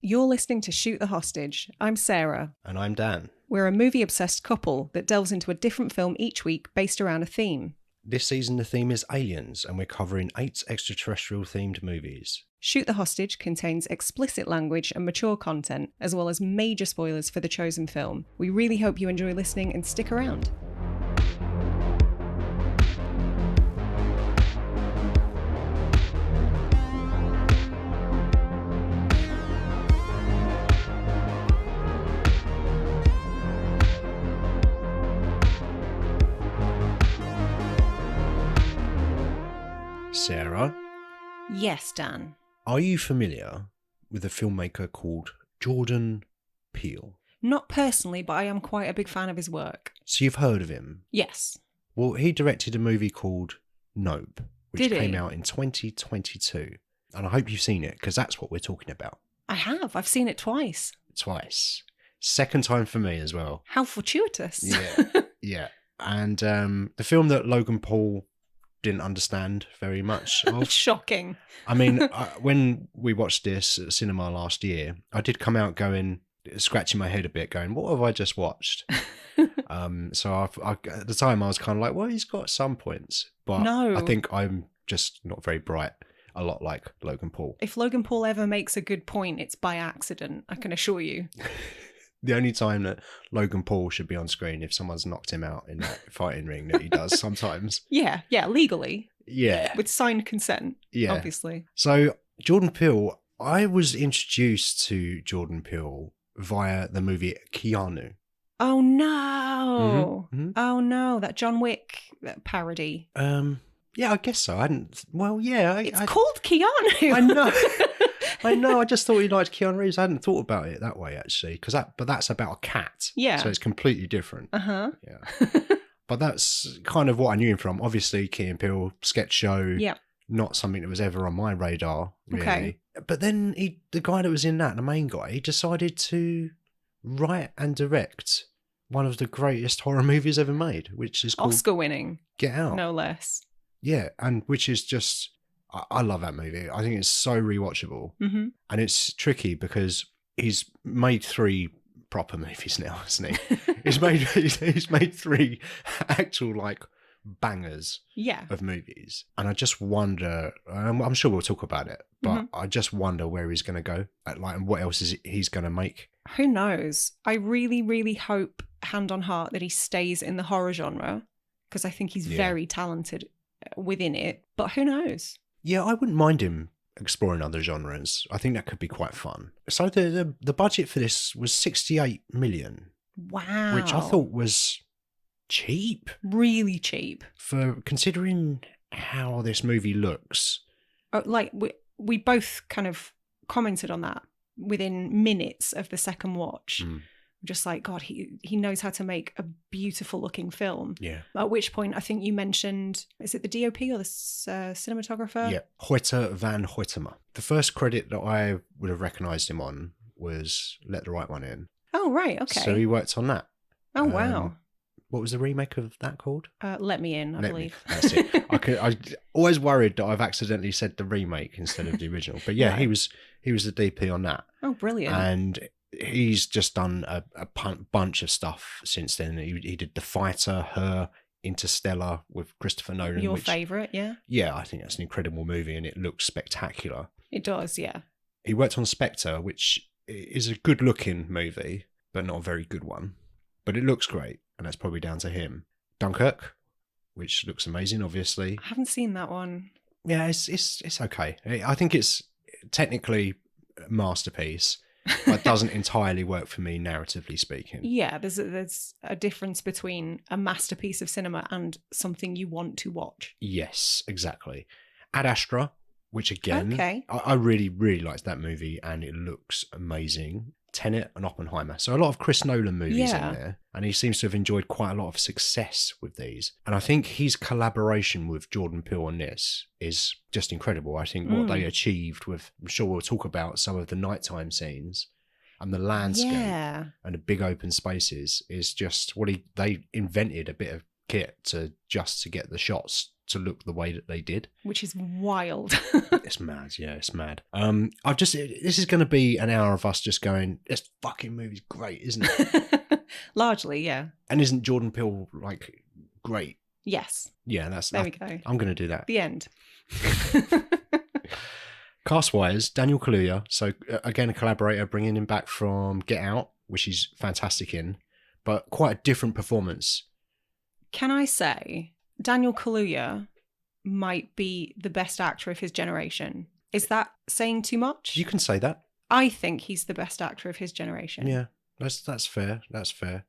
You're listening to Shoot the Hostage. I'm Sarah. And I'm Dan. We're a movie-obsessed couple that delves into a different film each week based around a theme. This season the theme is aliens, and we're covering 8 extraterrestrial themed movies. Shoot the Hostage contains explicit language and mature content, as well as major spoilers for the chosen film. We really hope you enjoy listening and stick around. Sarah, Yes, Dan. are you familiar with a filmmaker called Jordan Peele? Not personally, but I am quite a big fan of his work. So you've heard of him? Yes. Well, he directed a movie called Nope, which Did he? came out in 2022. And I hope you've seen it, because that's what we're talking about. I have. I've seen it twice. Twice. Second time for me as well. How fortuitous. Yeah, yeah. And the film that Logan Paul didn't understand very much of. Shocking. I mean, when we watched this at the cinema last year, I did come out going, scratching my head a bit, going, what have I just watched? So at the time I was kind of like, well, he's got some points, but No. I think I'm just not very bright, a lot like Logan Paul. If Logan Paul ever makes a good point, it's by accident, I can assure you. The only time that Logan Paul should be on screen if someone's knocked him out in that fighting ring that he does sometimes. Yeah, legally. Yeah. With signed consent, Yeah. obviously. So Jordan Peele, I was introduced to Jordan Peele via the movie Keanu. Oh no. Mhm. Oh no, that John Wick parody. Yeah, I guess so. I hadn't. Well, yeah, It's called Keanu. I know. I know. I just thought he liked Keanu Reeves. I hadn't thought about it that way actually, but that's about a cat. Yeah. So it's completely different. Uh-huh. Yeah. But that's kind of what I knew him from. Obviously, Key and Peele sketch show. Yeah. Not something that was ever on my radar, really. Okay. But then the guy that was in that, the main guy, he decided to write and direct one of the greatest horror movies ever made, which is called Oscar winning, Get Out. no less. Yeah, and which is just, I love that movie. I think it's so rewatchable. Mm-hmm. And it's tricky because he's made 3 proper movies now, hasn't he? he's made 3 actual like bangers Yeah. of movies. And I just wonder, I'm sure we'll talk about it, but I just wonder where he's going to go and what else he's going to make. Who knows? I really, really hope, hand on heart, that he stays in the horror genre, because I think he's very talented within it. But who knows? Yeah, I wouldn't mind him exploring other genres. I think that could be quite fun. So the budget for this was 68 million. Wow. Which I thought was cheap. Really cheap. For considering how this movie looks. Like, we both kind of commented on that within minutes of the second watch. Just like, God, he knows how to make a beautiful looking film. Yeah. At which point, I think you mentioned, is it the DOP or the cinematographer? Yeah, Hoyte van Hoytema. The first credit that I would have recognised him on was Let the Right One In. Oh, right, okay. So he worked on that. Oh, wow. What was the remake of that called? Let Me In, I believe. That's it. I always worried that I've accidentally said the remake instead of the original. But yeah, Right. he was the DP on that. Oh, brilliant. And he's just done a bunch of stuff since then. He did The Fighter, Her, Interstellar with Christopher Nolan. Your favourite, yeah? Yeah, I think that's an incredible movie and it looks spectacular. It does, yeah. He worked on Spectre, which is a good looking movie, but not a very good one. But it looks great, and that's probably down to him. Dunkirk, which looks amazing, obviously. I haven't seen that one. Yeah, it's okay. I think it's technically a masterpiece, but doesn't entirely work for me, narratively speaking. Yeah, there's a difference between a masterpiece of cinema and something you want to watch. Yes, exactly. Ad Astra, which again, Okay. I really, really liked that movie, and it looks amazing. Tenet and Oppenheimer. So a lot of Chris Nolan movies in there. And he seems to have enjoyed quite a lot of success with these. And I think his collaboration with Jordan Peele on this is just incredible. I think what they achieved with, I'm sure we'll talk about some of the nighttime scenes and the landscape and the big open spaces is just what they invented a bit of kit to get the shots to look the way that they did. Which is wild. It's mad, yeah, it's mad. This is going to be an hour of us just going, this fucking movie's great, isn't it? Largely, yeah. And isn't Jordan Peele, like, great? Yes. Yeah, there we go. I'm going to do that. The end. Cast-wise, Daniel Kaluuya, so again, a collaborator, bringing him back from Get Out, which he's fantastic in, but quite a different performance. Can I say Daniel Kaluuya might be the best actor of his generation? Is that saying too much? You can say that. I think he's the best actor of his generation. Yeah, that's fair. That's fair.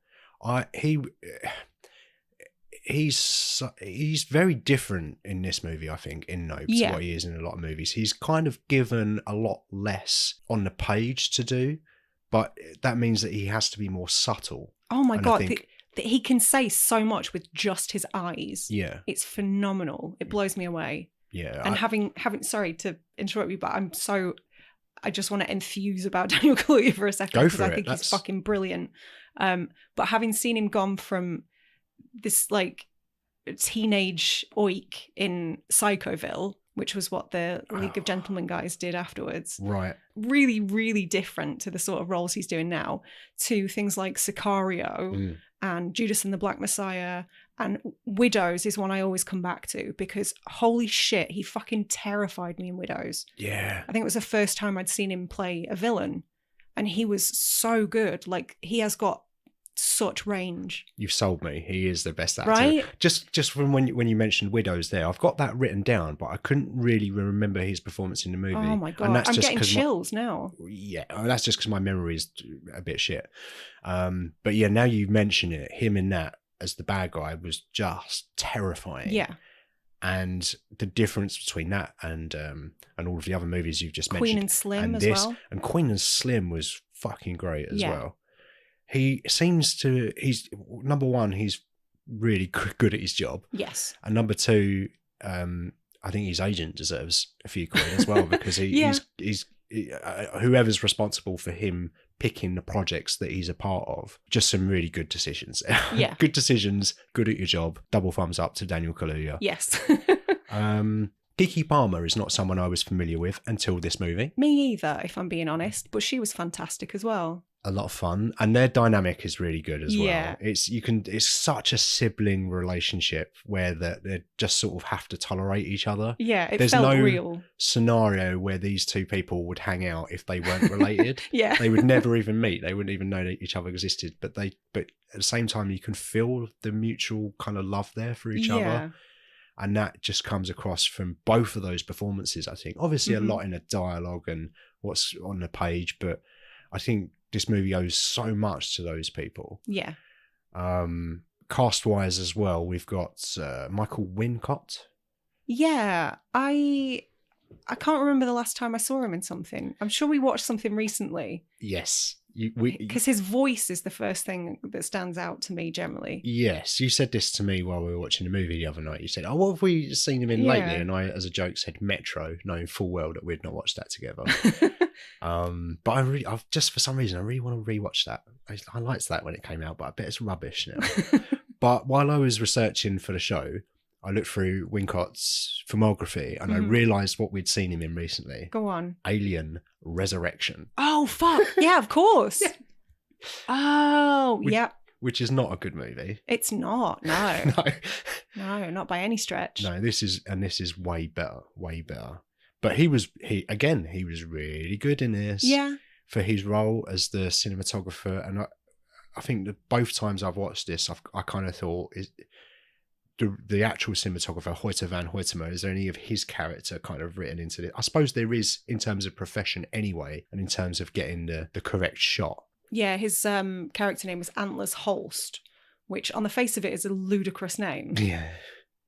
He's very different in this movie, I think, in Nope, to what he is in a lot of movies. He's kind of given a lot less on the page to do, but that means that he has to be more subtle. Oh my God. He can say so much with just his eyes. Yeah. It's phenomenal. It blows me away. Yeah. And having sorry to interrupt you, but I just want to enthuse about Daniel Kaluuya for a second, because I think he's fucking brilliant. But having seen him gone from this like teenage oik in Psychoville, which was what the League of Gentlemen guys did afterwards. Right. Really, really different to the sort of roles he's doing now, to things like Sicario and Judas and the Black Messiah, and Widows is one I always come back to, because holy shit, he fucking terrified me in Widows. Yeah. I think it was the first time I'd seen him play a villain, and he was so good. Like, he has got such range. You've sold me. He is the best actor. Right? Just from when you mentioned Widows there, I've got that written down, but I couldn't really remember his performance in the movie. Oh my God. And I'm getting chills now. Yeah, that's just because my memory is a bit shit. But yeah, now you mention it, him in that as the bad guy was just terrifying. Yeah. And the difference between that and all of the other movies you've just mentioned. Queen and Slim as well. And Queen and Slim was fucking great as well. He's number one, he's really good at his job. Yes. And number two, I think his agent deserves a few quid as well, because he's whoever's responsible for him picking the projects that he's a part of, just some really good decisions. Yeah. Good decisions, good at your job. Double thumbs up to Daniel Kaluuya. Yes. Keke Palmer is not someone I was familiar with until this movie. Me either, if I'm being honest, but she was fantastic as well. A lot of fun, and their dynamic is really good as well. It's such a sibling relationship where they just sort of have to tolerate each other. Yeah, There's felt no real scenario where these two people would hang out if they weren't related. Yeah, they would never even meet. They wouldn't even know that each other existed. But at the same time, you can feel the mutual kind of love there for each other. And that just comes across from both of those performances, I think. Obviously, a lot in the dialogue and what's on the page, but I think this movie owes so much to those people. Yeah. Cast-wise as well, we've got Michael Wincott. Yeah, I can't remember the last time I saw him in something. I'm sure we watched something recently. Yes. Because his voice is the first thing that stands out to me generally. Yes, you said this to me while we were watching the movie the other night. You said, "Oh, what have we seen him in lately?" And I, as a joke, said Metro, knowing full well that we'd not watched that together. But I've just for some reason I really want to rewatch that. I liked that when it came out, but I bet it's rubbish now. But while I was researching for the show, I looked through Wincott's filmography and I realised what we'd seen him in recently. Go on. Alien Resurrection. Oh, fuck. Yeah, of course. Yeah. Oh, yeah. Which is not a good movie. It's not, no. No. No, not by any stretch. No, this is way better, way better. But he was really good in this. Yeah. For his role as the cinematographer. And I think that both times I've watched this, I kind of thought, the actual cinematographer, Hoyte van Hoytema, is there any of his character kind of written into it? I suppose there is in terms of profession anyway, and in terms of getting the correct shot. Yeah, his character name was Antlers Holst, which on the face of it is a ludicrous name. Yeah.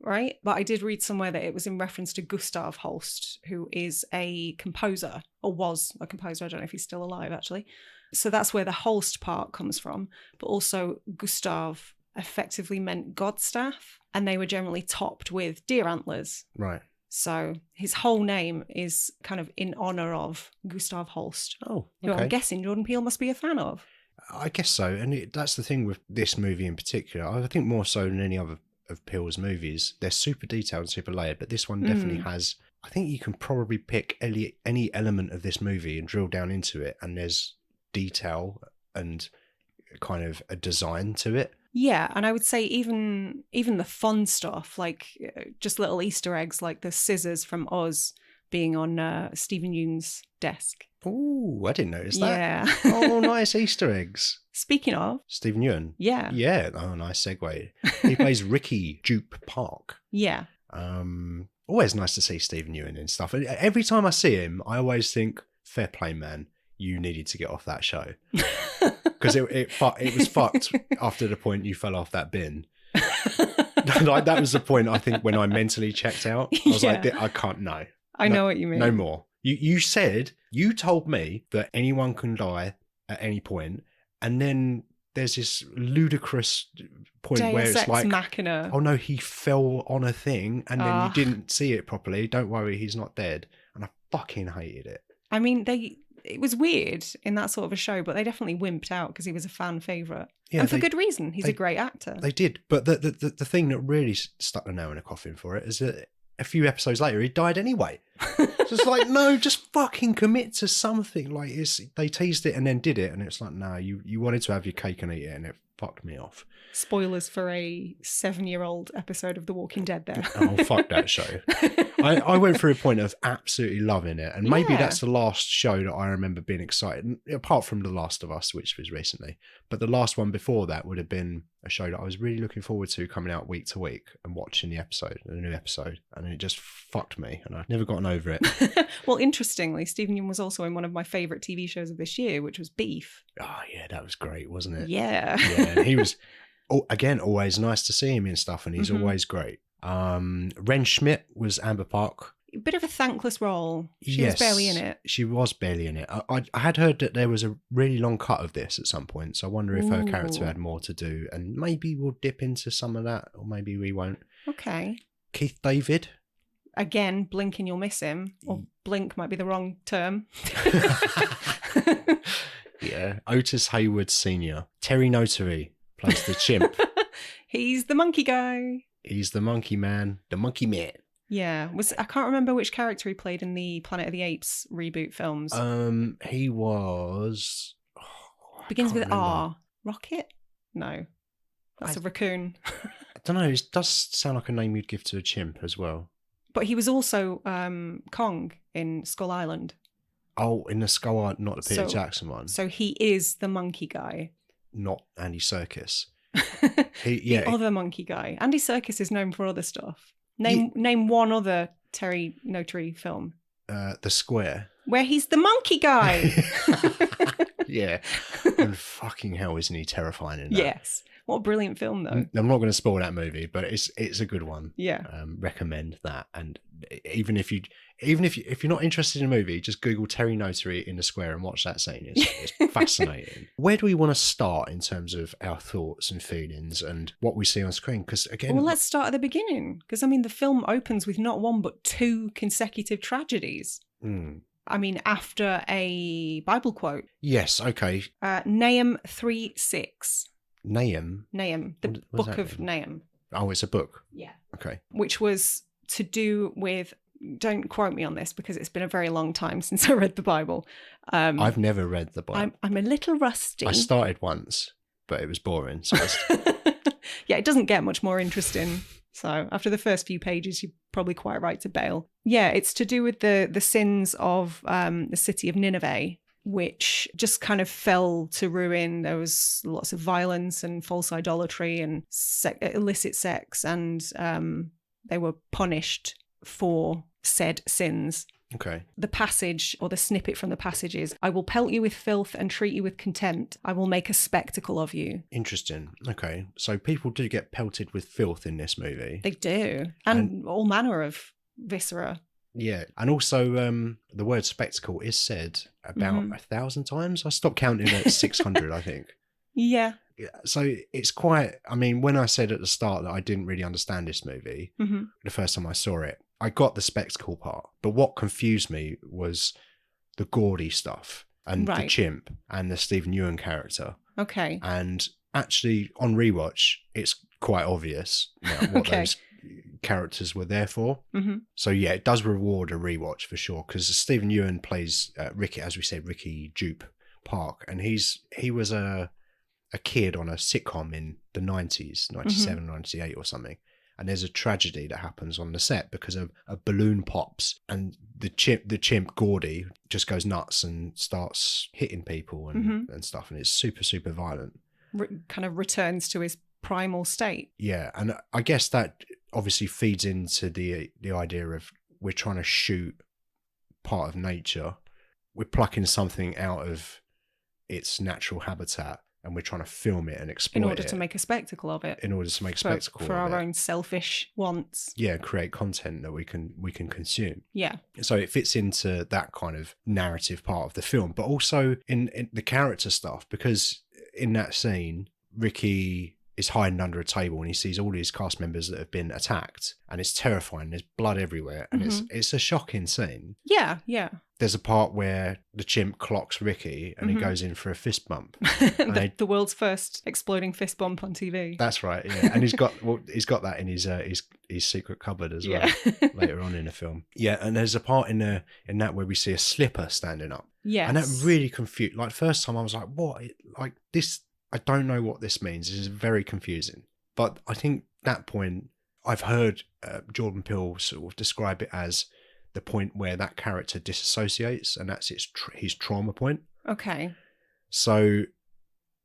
Right? But I did read somewhere that it was in reference to Gustav Holst, who is a composer, or was a composer. I don't know if he's still alive, actually. So that's where the Holst part comes from. But also Gustav effectively meant Godstaff, and they were generally topped with deer antlers. Right. So his whole name is kind of in honour of Gustav Holst. Oh, okay. Who I'm guessing Jordan Peele must be a fan of. I guess so. And that's the thing with this movie in particular. I think more so than any other of Peele's movies. They're super detailed and super layered, but this one definitely has... I think you can probably pick any element of this movie and drill down into it, and there's detail and kind of a design to it. Yeah, and I would say even the fun stuff, like just little Easter eggs, like the scissors from Oz being on Stephen Yeun's desk. Oh, I didn't notice that. Yeah. Oh, nice Easter eggs. Speaking of... Stephen Yeun. Yeah. Yeah. Oh, nice segue. He plays Ricky Jupe Park. Yeah. Always nice to see Stephen Yeun and stuff. And every time I see him, I always think, fair play, man. You needed to get off that show. Because it was fucked after the point you fell off that bin. Like, that was the point, I think, when I mentally checked out. I was like, I can't, no. I know what you mean. No more. You told me that anyone can die at any point, and then there's this ludicrous point Deus where it's Ex like, Machina. oh no, he fell on a thing, and then you didn't see it properly. Don't worry, he's not dead. And I fucking hated it. I mean, it was weird in that sort of a show, but they definitely wimped out because he was a fan favourite. Yeah, and for good reason. He's a great actor. They did. But the thing that really stuck the nail in a coffin for it is that a few episodes later, he died anyway. So it's like, no, just fucking commit to something. Like, they teased it and then did it. And it's like, no, you wanted to have your cake and eat it, and it fucked me off. Spoilers for a 7-year-old episode of The Walking Dead there. Oh, fuck that show. I went through a point of absolutely loving it. And maybe that's the last show that I remember being excited, apart from The Last of Us, which was recently. But the last one before that would have been a show that I was really looking forward to coming out week to week and watching the new episode. And it just fucked me. And I've never gotten over it. Well, interestingly, Stephen Yeun was also in one of my favourite TV shows of this year, which was Beef. Oh, yeah, that was great, wasn't it? Yeah. Yeah, and he was... again, always nice to see him in stuff, and he's always great. Ren Schmidt was Amber Park. A bit of a thankless role. She was barely in it. She was barely in it. I had heard that there was a really long cut of this at some point, so I wonder if her character had more to do, and maybe we'll dip into some of that, or maybe we won't. Okay. Keith David. Again, blink and you'll miss him, or blink might be the wrong term. Yeah. Otis Hayward Sr. Terry Notary plays the chimp. He's the monkey guy. He's the monkey man. The monkey man. Yeah. I can't remember which character he played in the Planet of the Apes reboot films. He was... Begins with R. Rocket? No. That's a raccoon. I don't know. It does sound like a name you'd give to a chimp as well. But he was also Kong in Skull Island. Oh, in the Skull Island, not the Peter Jackson one. So he is the monkey guy. Not Andy Serkis. The other monkey guy. Andy Serkis is known for other stuff. Name one other Terry Notary film. The Square. Where he's the monkey guy. Yeah. And fucking hell, isn't he terrifying in that? Yes. What a brilliant film, though. I'm not going to spoil that movie, but it's a good one. Yeah. Recommend that. And even if you're not interested in a movie, just Google Terry Notary in the Square and watch that scene. It's fascinating. Where do we want to start in terms of our thoughts and feelings and what we see on screen? Because again, well, let's start at the beginning. Because I mean, the film opens with not one but two consecutive tragedies. I mean, after a Bible quote. Yes. Okay. Nahum 3:6. Nahum, the book of Nahum. Oh, it's a book. Yeah. Okay. Which was to do with, don't quote me on this because it's been a very long time since I read the Bible. I've never read the Bible. I'm a little rusty. I started once, but it was boring. So yeah, it doesn't get much more interesting. So after the first few pages, you're probably quite right to bail. Yeah, it's to do with the sins of the city of Nineveh, which just kind of fell to ruin. There was lots of violence and false idolatry and illicit sex, and they were punished for said sins. Okay. The passage, or the snippet from the passage is, I will pelt you with filth and treat you with contempt. I will make a spectacle of you. Interesting. Okay. So people do get pelted with filth in this movie. They do. And all manner of viscera. Yeah. And also the word spectacle is said about 1,000 times. I stopped counting at 600, I think. Yeah. So it's quite, I mean, when I said at the start that I didn't really understand this movie, the first time I saw it, I got the spectacle part. But what confused me was the gaudy stuff and the chimp and the Stephen Yeun character. Okay. And actually on rewatch, it's quite obvious what those characters were there for. Mm-hmm. So yeah, it does reward a rewatch for sure, because Stephen Ewan plays Ricky, as we said, Ricky Jupe Park, and he was a kid on a sitcom in the 90s, 97, 98 or something. And there's a tragedy that happens on the set because a balloon pops, and the chimp Gordy just goes nuts and starts hitting people and stuff, and it's super, super violent. Kind of returns to his primal state. Yeah, and I guess that obviously feeds into the idea of we're trying to shoot part of nature. We're plucking something out of its natural habitat, and we're trying to film it and exploit it. In order to make a spectacle of it. In order to make a spectacle for of our it. own selfish wants. Yeah, create content that we can consume. Yeah. So it fits into that kind of narrative part of the film, but also in the character stuff, because in that scene, Ricky is hiding under a table and he sees all his cast members that have been attacked, and it's terrifying. There's blood everywhere, and it's a shocking scene. Yeah, yeah. There's a part where the chimp clocks Ricky and he goes in for a fist bump. the world's first exploding fist bump on TV. That's right, yeah. And he's got that in his secret cupboard as well later on in the film. Yeah, and there's a part in that where we see a slipper standing up. Yes. And that really confused. Like, first time I was like, what? Like this, I don't know what this means. This is very confusing. But I think that point, I've heard Jordan Peele sort of describe it as the point where that character disassociates, and that's his trauma point. Okay. So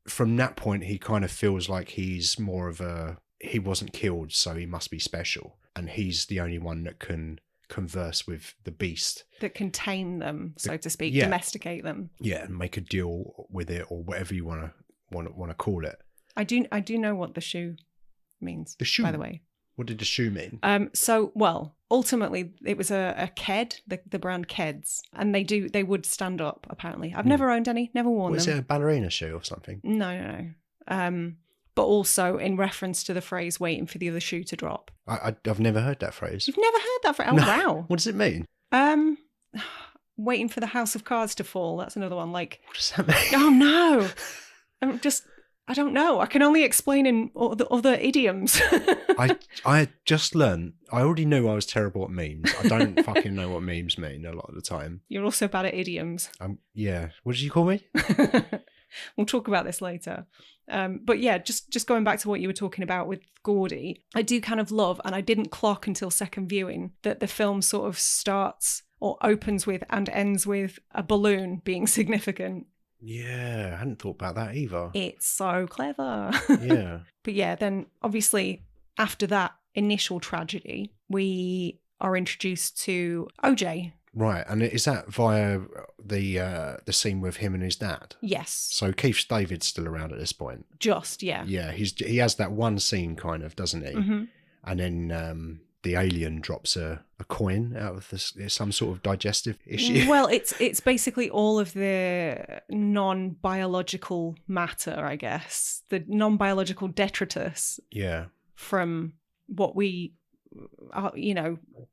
from that point, he kind of feels like he's more of he wasn't killed, so he must be special. And he's the only one that can converse with the beast. That can tame them, so to speak, domesticate them. Yeah, and make a deal with it, or whatever you want to call it. I do know what the shoe means, the shoe, by the way. What did the shoe mean? Ultimately, it was a Ked, the brand Keds, and they would stand up, apparently. I've never owned any, never worn them. Was it a ballerina shoe or something? No. But also in reference to the phrase waiting for the other shoe to drop. I've never heard that phrase. You've never heard that phrase? Oh, no. Wow. What does it mean? Waiting for the house of cards to fall. That's another one. Like, what does that mean? Oh, no. I don't know. I can only explain in the other idioms. I just learned. I already knew I was terrible at memes. I don't fucking know what memes mean a lot of the time. You're also bad at idioms. Yeah. What did you call me? We'll talk about this later. But yeah, just going back to what you were talking about with Gordy, I do kind of love, and I didn't clock until second viewing, that the film sort of starts or opens with and ends with a balloon being significant. Yeah, I hadn't thought about that either. It's so clever. Yeah. But yeah, then obviously after that initial tragedy, we are introduced to OJ. Right, and is that via the scene with him and his dad? Yes. So Keith David's still around at this point. Yeah. Yeah, he has that one scene kind of, doesn't he? Mm-hmm. And then the alien drops a coin out of some sort of digestive issue. Well, it's basically all of the non-biological matter, I guess. The non-biological detritus. Yeah. From what we,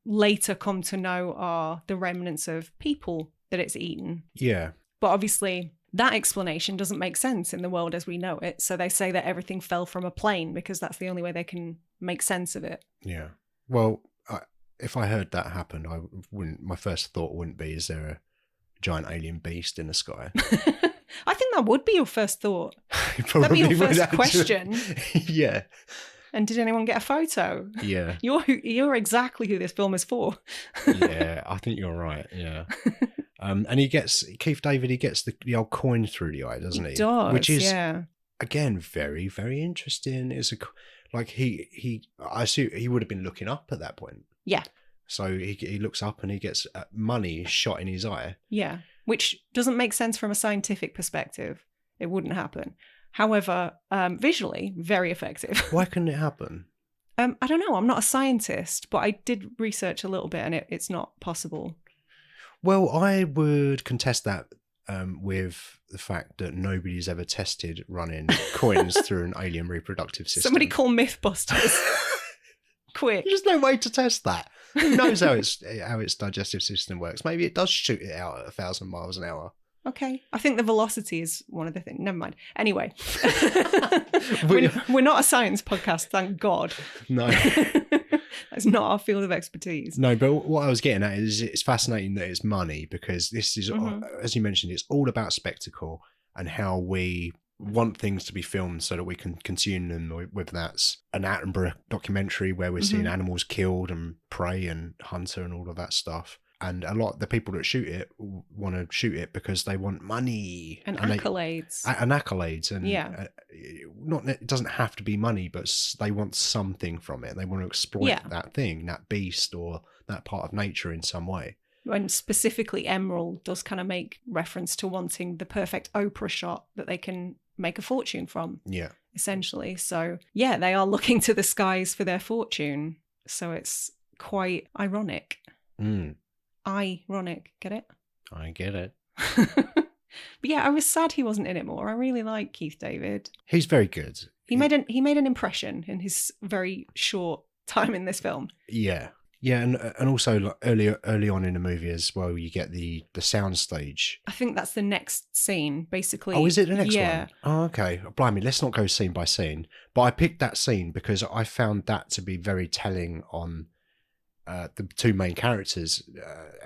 later come to know are the remnants of people that it's eaten. Yeah. But obviously that explanation doesn't make sense in the world as we know it. So they say that everything fell from a plane because that's the only way they can make sense of it. Yeah. Well, if I heard that happen, my first thought wouldn't be, is there a giant alien beast in the sky? I think that would be your first thought. That'd be your first question. Yeah. And did anyone get a photo? Yeah. You're exactly who this film is for. Yeah, I think you're right. Yeah. And Keith David, he gets the old coin through the eye, doesn't he? He does, which is, yeah. Again, very, very interesting. It's I assume he would have been looking up at that point. Yeah. So he looks up and he gets money shot in his eye. Yeah, which doesn't make sense from a scientific perspective. It wouldn't happen. However, visually, very effective. Why couldn't it happen? I don't know. I'm not a scientist, but I did research a little bit and it's not possible. Well, I would contest that with the fact that nobody's ever tested running coins through an alien reproductive system. Somebody call Mythbusters. Quick. There's no way to test that. Who knows how its digestive system works? Maybe it does shoot it out at 1,000 miles an hour. Okay. I think the velocity is one of the things. Never mind. Anyway, we're not a science podcast, thank God. No. That's not our field of expertise. No, but what I was getting at is it's fascinating that it's money, because this is, as you mentioned, it's all about spectacle and how we want things to be filmed so that we can consume them, whether that's an Attenborough documentary where we're seeing animals killed and prey and hunter and all of that stuff. And a lot of the people that shoot it want to shoot it because they want money and accolades. And it doesn't have to be money, but they want something from it. They want to exploit that thing, that beast, or that part of nature in some way. And specifically, Emerald does kind of make reference to wanting the perfect Oprah shot that they can make a fortune from. Yeah. Essentially. So, yeah, they are looking to the skies for their fortune. So it's quite ironic. Ironic. Get it? I get it. But yeah, I was sad he wasn't in it more. I really like Keith David. He's very good. He made an impression in his very short time in this film. Yeah. Yeah, and also like early on in the movie as well, you get the sound stage. I think that's the next scene, basically. Oh, is it the next one? Oh, okay. Blimey, let's not go scene by scene. But I picked that scene because I found that to be very telling on the two main characters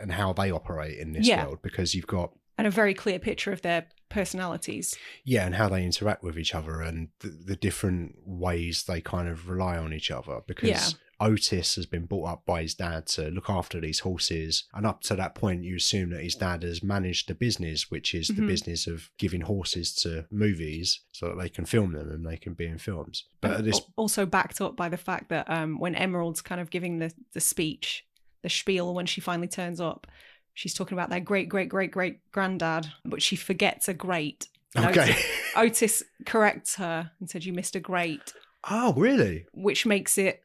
and how they operate in this world, because you've got... And a very clear picture of their personalities. Yeah, and how they interact with each other and the different ways they kind of rely on each other, because... Otis has been brought up by his dad to look after these horses, and up to that point you assume that his dad has managed the business, which is the business of giving horses to movies so that they can film them and they can be in films. But also backed up by the fact that when Emerald's kind of giving the speech, the spiel, when she finally turns up, she's talking about their great granddad, but she forgets a great. Okay. Otis corrects her and said, "You missed a great." Oh, really? Which makes it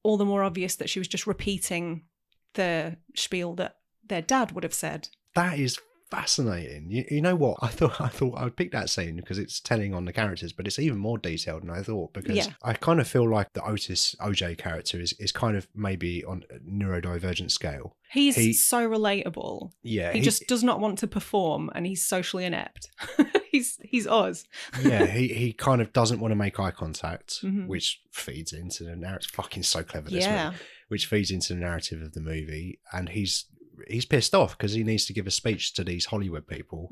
all the more obvious that she was just repeating the spiel that their dad would have said. That is fascinating. You know what? I thought I would pick that scene because it's telling on the characters, but it's even more detailed than I thought, because I kind of feel like the Otis OJ character is kind of maybe on a neurodivergent scale. He's so relatable. Yeah. He just does not want to perform, and he's socially inept. He's Oz. Yeah, he kind of doesn't want to make eye contact, which feeds into the narrative. It's fucking so clever, this movie. Which feeds into the narrative of the movie, and he's pissed off because he needs to give a speech to these Hollywood people,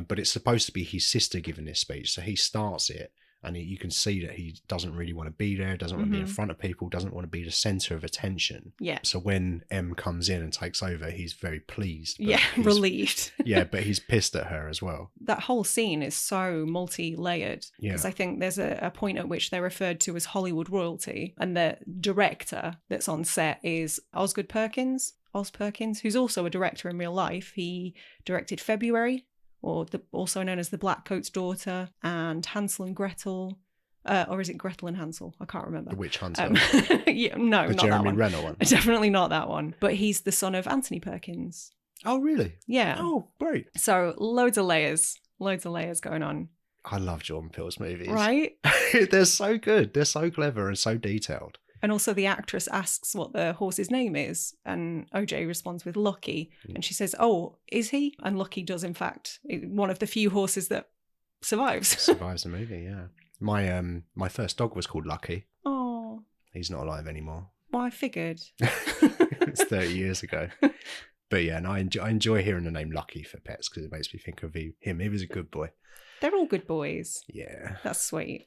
but it's supposed to be his sister giving this speech, so he starts it, and you can see that he doesn't really want to be there, doesn't want to be in front of people, doesn't want to be the centre of attention. Yeah. So when M comes in and takes over, he's very pleased. Relieved. Yeah, but he's pissed at her as well. That whole scene is so multi-layered, because I think there's a point at which they're referred to as Hollywood royalty, and the director that's on set is Oz Perkins, who's also a director in real life. He directed February, also known as The Black Coat's Daughter, and Hansel and Gretel, or is it Gretel and Hansel? I can't remember. The Witch Hunter. No, the not Jeremy that one. Renner one. Definitely not that one. But he's the son of Anthony Perkins. Oh, really? Yeah. Oh, great. So loads of layers going on. I love Jordan Peele's movies. Right? They're so good. They're so clever and so detailed. And also the actress asks what the horse's name is, and OJ responds with Lucky, and she says, "Oh, is he?" And Lucky does, in fact, one of the few horses that survives. Survives the movie, yeah. My first dog was called Lucky. Oh. He's not alive anymore. Well, I figured. It's 30 years ago. But yeah, and I enjoy hearing the name Lucky for pets because it makes me think of him. He was a good boy. They're all good boys. Yeah. That's sweet.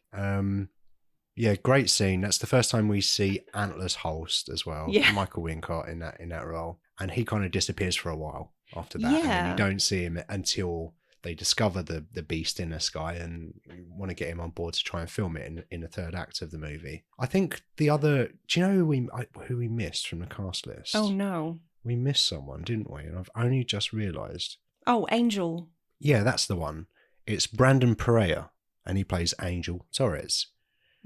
Yeah, great scene. That's the first time we see Antler's Holst as well. Yeah. Michael Wincott in that role. And he kind of disappears for a while after that. Yeah. And then you don't see him until they discover the beast in the sky and want to get him on board to try and film it in the third act of the movie. I think do you know who we missed from the cast list? Oh, no. We missed someone, didn't we? And I've only just realised. Oh, Angel. Yeah, that's the one. It's Brandon Perea, and he plays Angel Torres.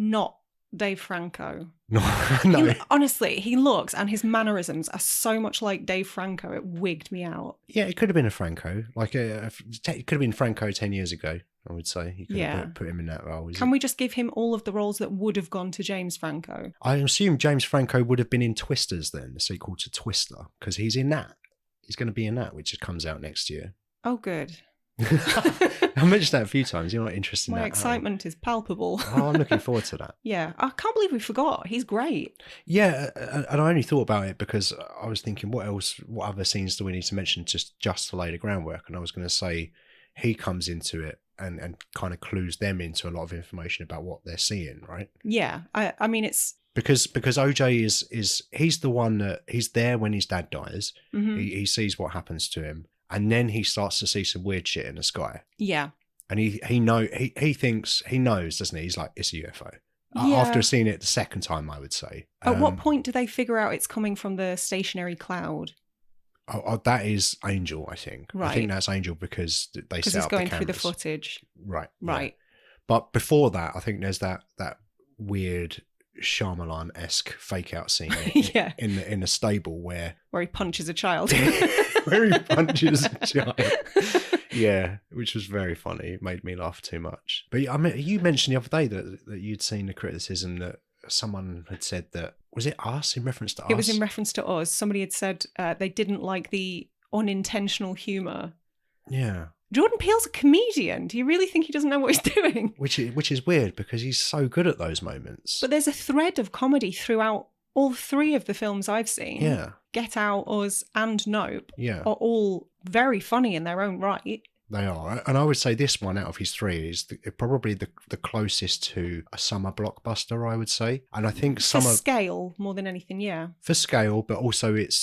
Not Dave Franco. No. Honestly, he looks and his mannerisms are so much like Dave Franco. It wigged me out. Yeah, it could have been a Franco. It could have been Franco 10 years ago, I would say. You could have put him in that role. Can we just give him all of the roles that would have gone to James Franco? I assume James Franco would have been in Twisters then, the sequel to Twister, because he's in that. He's going to be in that, which comes out next year. Oh, good. I mentioned that a few times. You're not interested in that. My excitement is palpable. Oh, I'm looking forward to that. Yeah. I can't believe we forgot. He's great. Yeah, and I only thought about it because I was thinking, what other scenes do we need to mention just to lay the groundwork? And I was going to say he comes into it and kind of clues them into a lot of information about what they're seeing, right? Yeah. I mean, it's... Because OJ is he's the one that he's there when his dad dies. Mm-hmm. He sees what happens to him, and then he starts to see some weird shit in the sky. Yeah. And he thinks he knows, doesn't he? He's like, it's a UFO. Yeah. After seeing it the second time, I would say. At what point do they figure out it's coming from the stationary cloud? Oh, that is Angel, I think. Right. I think that's Angel because they set up the cameras. Because he's going through the footage. Right. Right. Yeah. But before that, I think there's that weird Shyamalan-esque fake out scene in a stable where he punches a child. Where he punches a child. Yeah, which was very funny. It made me laugh too much. But I mean, you mentioned the other day that you'd seen the criticism that someone had said that, was it Us, in reference to Us? It was in reference to Us. Somebody had said they didn't like the unintentional humour. Yeah. Jordan Peele's a comedian. Do you really think he doesn't know what he's doing? Which is weird because he's so good at those moments. But there's a thread of comedy throughout all three of the films I've seen. Yeah. Get Out, Us, and Nope are all very funny in their own right. They are. And I would say this one out of his three is probably the closest to a summer blockbuster, I would say. And I think For scale, more than anything, yeah. For scale, but also it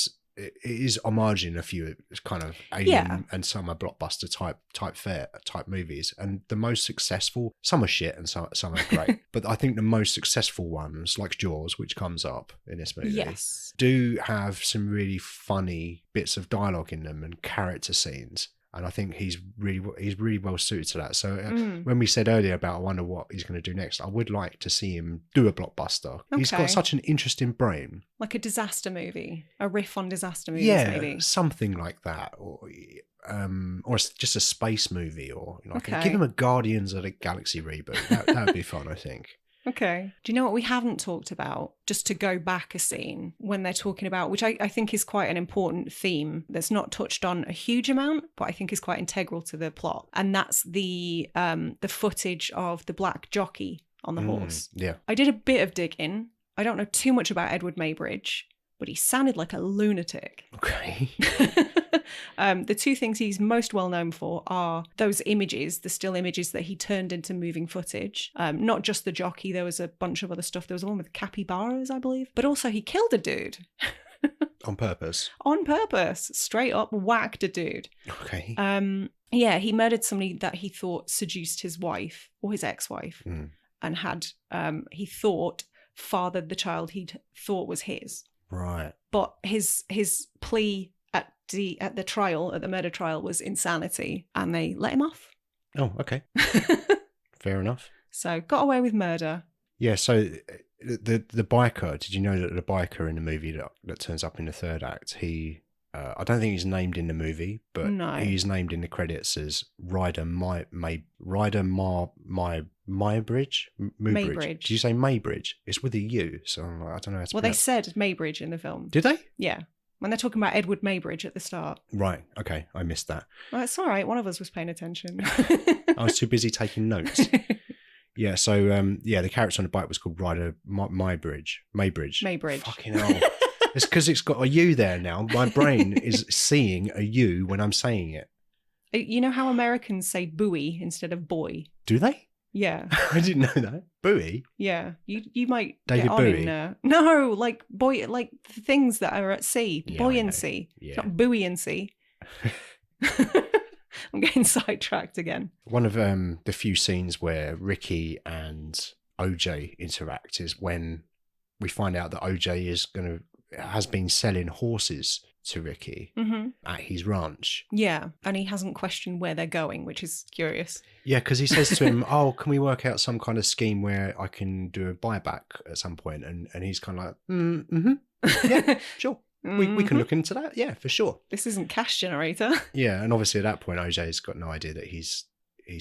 is homaging a few kind of alien and summer blockbuster type movies. And the most successful, some are shit and some are great, but I think the most successful ones, like Jaws, which comes up in this movie, do have some really funny bits of dialogue in them and character scenes. And I think he's really well suited to that. So when we said earlier about I wonder what he's going to do next, I would like to see him do a blockbuster. Okay. He's got such an interesting brain. Like a disaster movie, a riff on disaster movies, maybe. Something like that. Or just a space movie, or give him a Guardians of the Galaxy reboot. That would be fun, I think. Okay. Do you know what we haven't talked about? Just to go back a scene when they're talking about, which I think is quite an important theme that's not touched on a huge amount, but I think is quite integral to the plot. And that's the footage of the black jockey on the horse. Yeah. I did a bit of digging. I don't know too much about Edward Maybridge, but he sounded like a lunatic. Okay. The two things he's most well known for are those images, the still images that he turned into moving footage. Not just the jockey, there was a bunch of other stuff. There was one with capybaras, I believe. But also he killed a dude. On purpose? On purpose. Straight up whacked a dude. Okay. Yeah, he murdered somebody that he thought seduced his wife or his ex-wife and had, he thought, fathered the child he thought was his. Right. But his plea at the trial, at the murder trial, was insanity, and they let him off. Oh, okay. Fair enough. So got away with murder. Yeah. So the biker. Did you know that the biker in the movie that turns up in the third act? He, I don't think he's named in the movie, but he's named in the credits as Ryder Maybridge. Did you say Maybridge? It's with a U, so I don't know how to pronounce. They said Maybridge in the film. Did they? Yeah. When they're talking about Edward Maybridge at the start. Right. Okay. I missed that. Well, it's all right. One of us was paying attention. I was too busy taking notes. Yeah. So, the character on the bike was called Ryder Maybridge. Fucking hell. It's because it's got a U there now. My brain is seeing a U when I'm saying it. You know how Americans say buoy instead of boy? Do they? Yeah. I didn't know that. Buoy? Yeah. You might David get on Bowie? No, like the things that are at sea. Yeah, buoyancy. Yeah. It's not buoyancy. I'm getting sidetracked again. One of the few scenes where Ricky and OJ interact is when we find out that OJ has been selling horses to Ricky at his ranch. Yeah, and he hasn't questioned where they're going, which is curious. Yeah, because he says to him, "Oh, can we work out some kind of scheme where I can do a buyback at some point?" And he's kind of like, yeah, sure. We can look into that. Yeah, for sure. This isn't Cash Generator. Yeah, and obviously at that point, OJ's got no idea that he's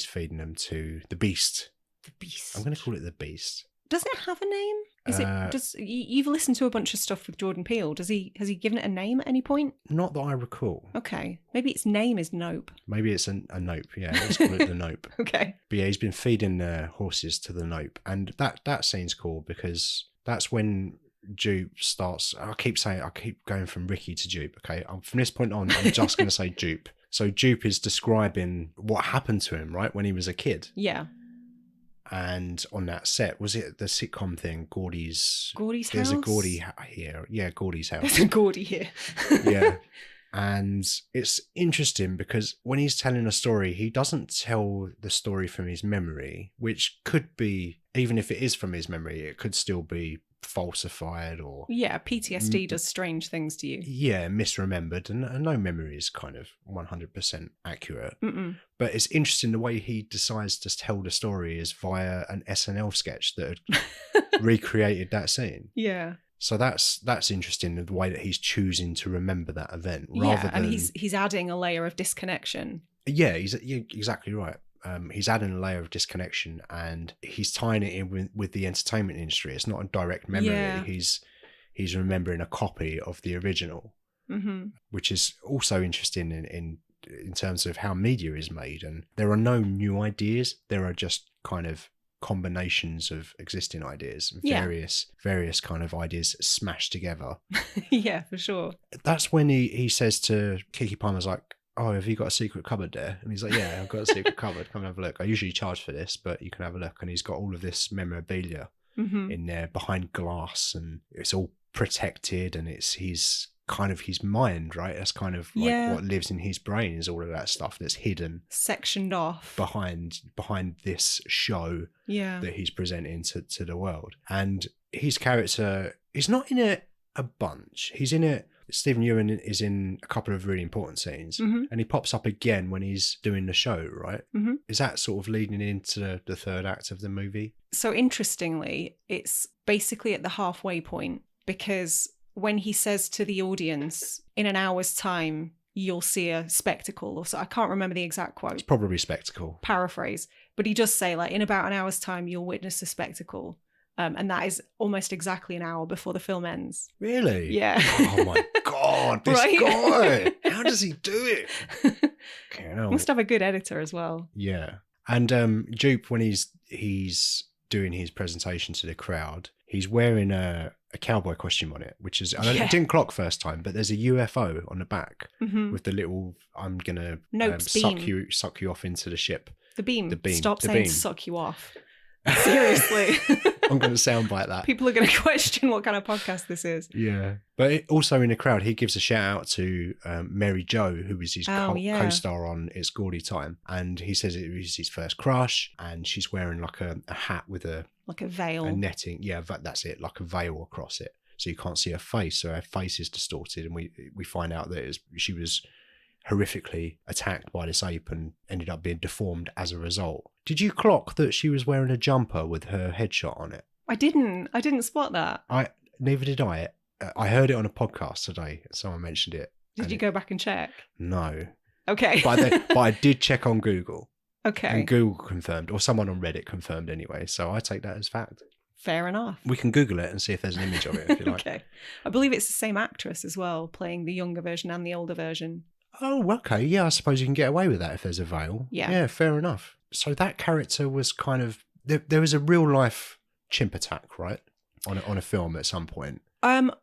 feeding them to the beast. The beast. I'm going to call it the beast. Does it have a name? Is it? You've listened to a bunch of stuff with Jordan Peele? Has he given it a name at any point? Not that I recall. Okay, maybe its name is Nope. Maybe it's a Nope. Yeah, let's call it the Nope. Okay. But yeah, he's been feeding horses to the Nope, and that scene's cool because that's when Jupe starts. I keep going from Ricky to Jupe. Okay, from this point on, I'm just going to say Jupe. So Jupe is describing what happened to him, right, when he was a kid. Yeah. And on that set, was it the sitcom thing, Gordy's House? There's a Gordy here. Yeah, Gordy's house. There's a Gordy here. Yeah. And it's interesting because when he's telling a story, he doesn't tell the story from his memory, which could be, even if it is from his memory, it could still be falsified or... Yeah, PTSD does strange things to you. Yeah, misremembered, and no memory is kind of 100% accurate. Mm-mm. But it's interesting the way he decides to tell the story is via an SNL sketch that had recreated that scene. Yeah. So that's interesting, the way that he's choosing to remember that event rather than... and he's adding a layer of disconnection. Yeah, you're exactly right. He's adding a layer of disconnection, and he's tying it in with the entertainment industry. It's not a direct memory. Yeah. He's remembering a copy of the original, which is also interesting in terms of how media is made. And there are no new ideas. There are just kind of combinations of existing ideas, various kind of ideas smashed together. Yeah, for sure. That's when he says to Keke Palmer's like, "Oh, have you got a secret cupboard there?" And he's like, "Yeah, I've got a secret cupboard. Come and have a look. I usually charge for this, but you can have a look." And he's got all of this memorabilia in there behind glass, and it's all protected, and it's his mind, right? That's kind of like what lives in his brain is all of that stuff that's hidden, sectioned off behind this show that he's presenting to the world. And his character is not in it a bunch. He's in it. Stephen Ewan is in a couple of really important scenes, and he pops up again when he's doing the show, right? Is that sort of leading into the third act of the movie? So interestingly, it's basically at the halfway point, because when he says to the audience, in an hour's time, you'll see a spectacle, or so, I can't remember the exact quote. It's probably spectacle. Paraphrase. But he does say, like, in about an hour's time, you'll witness a spectacle. And that is almost exactly an hour before the film ends. Really? Yeah. Oh my God, this guy. How does he do it? Must have a good editor as well. Yeah. And Jupe, when he's doing his presentation to the crowd, he's wearing a cowboy costume on it, which is, I didn't clock first time, but there's a UFO on the back with the little, I'm going to suck you off into the ship. The beam. Stop saying to suck you off. Seriously. I'm going to soundbite that. People are going to question what kind of podcast this is. Yeah. But also in the crowd, he gives a shout out to Mary Jo, who was his co-star on It's Gordy Time. And he says it was his first crush, and she's wearing like a hat with a veil. A netting. Yeah, that's it. Like a veil across it. So you can't see her face. So her face is distorted. And we find out that she was horrifically attacked by this ape and ended up being deformed as a result. Did you clock that she was wearing a jumper with her headshot on it? I didn't spot that. Neither did I. I heard it on a podcast today. Someone mentioned it. Did you go back and check? No. Okay. But I did check on Google. Okay. And Google confirmed, or someone on Reddit confirmed anyway. So I take that as fact. Fair enough. We can Google it and see if there's an image of it if you like. Okay. I believe it's the same actress as well, playing the younger version and the older version. Oh, okay. Yeah, I suppose you can get away with that if there's a veil. Yeah. Yeah, fair enough. So that character was kind of... There was a real-life chimp attack, right? On a film at some point.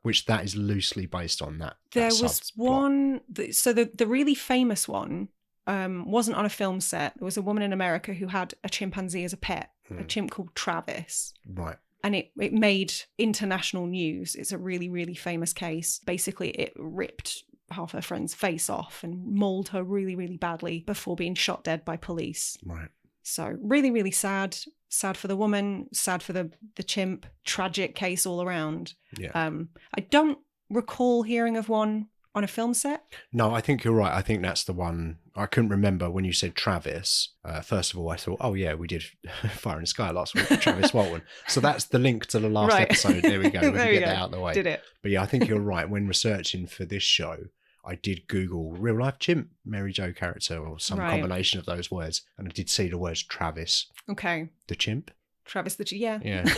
Which that is loosely based on that. There was one... So the really famous one wasn't on a film set. There was a woman in America who had a chimpanzee as a pet. A chimp called Travis. Right. And it made international news. It's a really, really famous case. Basically, it ripped half her friend's face off and mauled her really, really badly before being shot dead by police. Right. So really, really sad. Sad for the woman, sad for the chimp. Tragic case all around. Yeah. I don't recall hearing of one on a film set. No, I think you're right. I think that's the one. I couldn't remember when you said Travis. First of all, I thought, oh yeah, we did Fire in the Sky last week with Travis Walton. So that's the link to the last episode. There we go. We can get that out of the way. Did it. But yeah, I think you're right. When researching for this show, I did Google real life chimp Mary Jo character or some combination of those words. And I did see the words Travis. Okay. The chimp. Travis the Chimp. Yeah.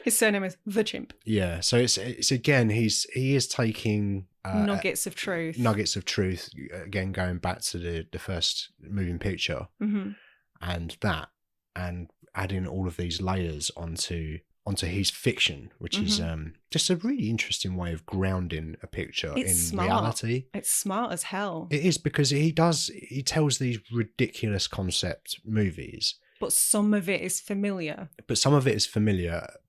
His surname is the Chimp. Yeah. So it's again, he is taking nuggets of truth. Nuggets of truth. Again, going back to the first moving picture, and adding all of these layers onto his fiction, which is just a really interesting way of grounding a picture in reality. It's smart as hell. It is, because he tells these ridiculous concept movies. But some of it is familiar.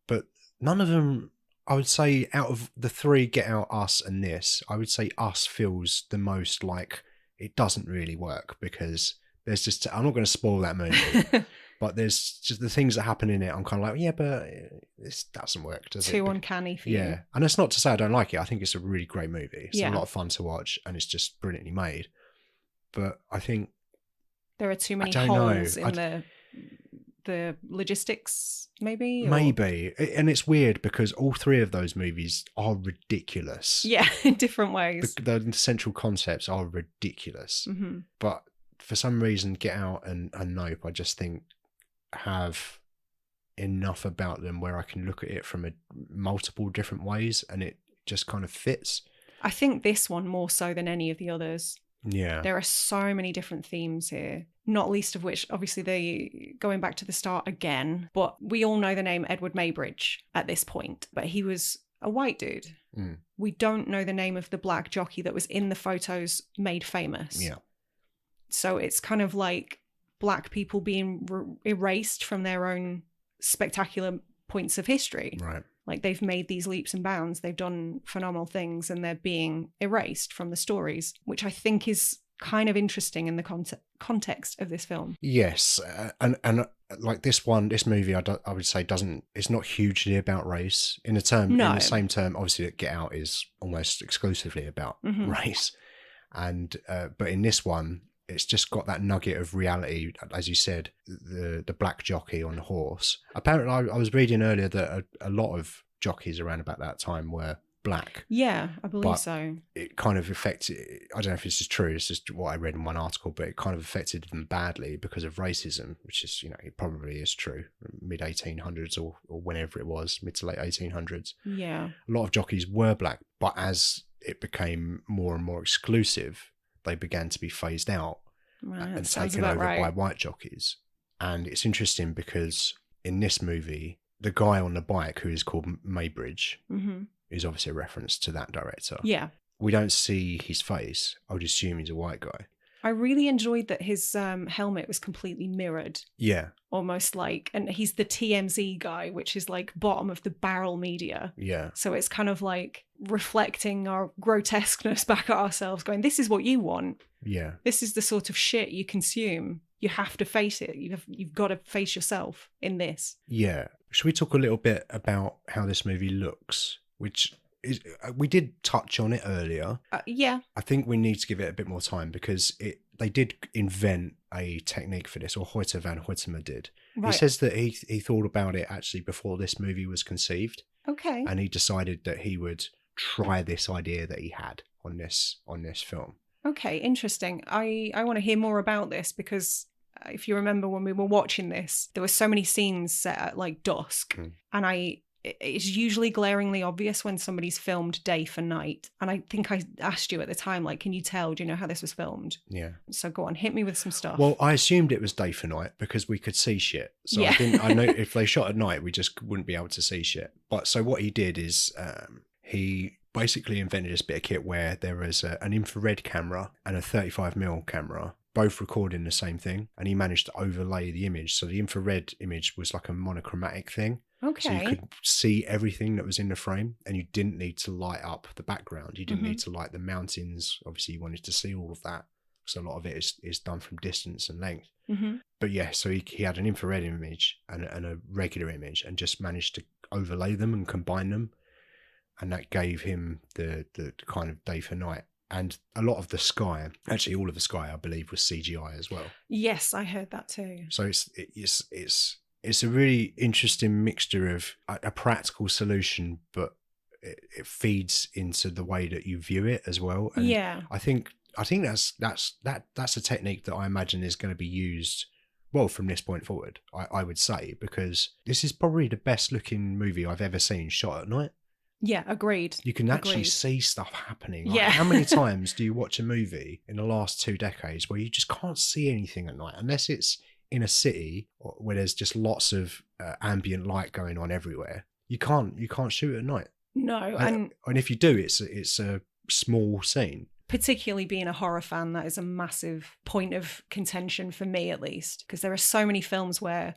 But none of them, I would say, out of the three, Get Out, Us, and this, I would say Us feels the most like it doesn't really work, because there's just, I'm not going to spoil that movie, but there's just the things that happen in it. I'm kind of like, yeah, but this doesn't work, does it? Too uncanny for you. Yeah. And that's not to say I don't like it. I think it's a really great movie. It's a lot of fun to watch, and it's just brilliantly made. But I think there are too many holes in the logistics, maybe? Maybe. And it's weird because all three of those movies are ridiculous. Yeah, in different ways. The central concepts are ridiculous. But for some reason, Get Out and Nope, I just think have enough about them where I can look at it from multiple different ways, and it just kind of fits. I think this one more so than any of the others. Yeah. There are so many different themes here, not least of which, obviously, going back to the start again, but we all know the name Edward Maybridge at this point, but he was a white dude. We don't know the name of the black jockey that was in the photos made famous. Yeah. So it's kind of like black people being erased from their own spectacular points of history. Right. Like, they've made these leaps and bounds, they've done phenomenal things, and they're being erased from the stories, which I think is kind of interesting in the context of this film. Yes, and like this movie, I would say it's not hugely about race in the same term. Obviously, Get Out is almost exclusively about race, and but in this one, it's just got that nugget of reality, as you said, the black jockey on the horse. Apparently, I was reading earlier that a lot of jockeys around about that time were black. Yeah, I believe so. It kind of affected, I don't know if this is true, it's just what I read in one article, but it kind of affected them badly because of racism, which is, it probably is true, mid-1800s or whenever it was, mid to late 1800s. Yeah. A lot of jockeys were black, but as it became more and more exclusive, they began to be phased out and taken over by white jockeys. And it's interesting because in this movie, the guy on the bike, who is called Maybridge, is obviously a reference to that director. Yeah. We don't see his face. I would assume he's a white guy. I really enjoyed that his helmet was completely mirrored. Yeah. Almost like, and he's the TMZ guy, which is like bottom of the barrel media. Yeah. So it's kind of like reflecting our grotesqueness back at ourselves, going, this is what you want. Yeah. This is the sort of shit you consume. You have to face it. You've got to face yourself in this. Yeah. Should we talk a little bit about how this movie looks? Which is, we did touch on it earlier. Yeah. I think we need to give it a bit more time because they did invent a technique for this, or Hoyte van Hoytema did. Right. He says that he thought about it actually before this movie was conceived. Okay. And he decided that he would try this idea that he had on this film. Okay, interesting. I want to hear more about this because if you remember when we were watching this, there were so many scenes set at like dusk, and it's usually glaringly obvious when somebody's filmed day for night. And I think I asked you at the time, like, can you tell, do you know how this was filmed? Yeah. So go on, hit me with some stuff. Well, I assumed it was day for night because we could see shit. So yeah. I know if they shot at night, we just wouldn't be able to see shit. But so what he did is he basically invented this bit of kit where there was an infrared camera and a 35mm camera, both recording the same thing. And he managed to overlay the image. So the infrared image was like a monochromatic thing. Okay. So you could see everything that was in the frame and you didn't need to light up the background. You didn't need to light the mountains. Obviously, you wanted to see all of that. So a lot of it is done from distance and length. But yeah, so he had an infrared image and a regular image and just managed to overlay them and combine them. And that gave him the kind of day for night. And a lot of the sky, actually all of the sky, I believe, was CGI as well. Yes, I heard that too. So it's a really interesting mixture of a practical solution, but it feeds into the way that you view it as well. And yeah, I think that's a technique that I imagine is going to be used well, from this point forward, I would say, because this is probably the best looking movie I've ever seen shot at night. Yeah, agreed. You can actually see stuff happening. Like, yeah. How many times do you watch a movie in the last 2 decades where you just can't see anything at night, unless it's in a city where there's just lots of ambient light going on everywhere? You can't shoot at night. No, and if you do, it's a small scene. Particularly being a horror fan, that is a massive point of contention for me, at least, because there are so many films where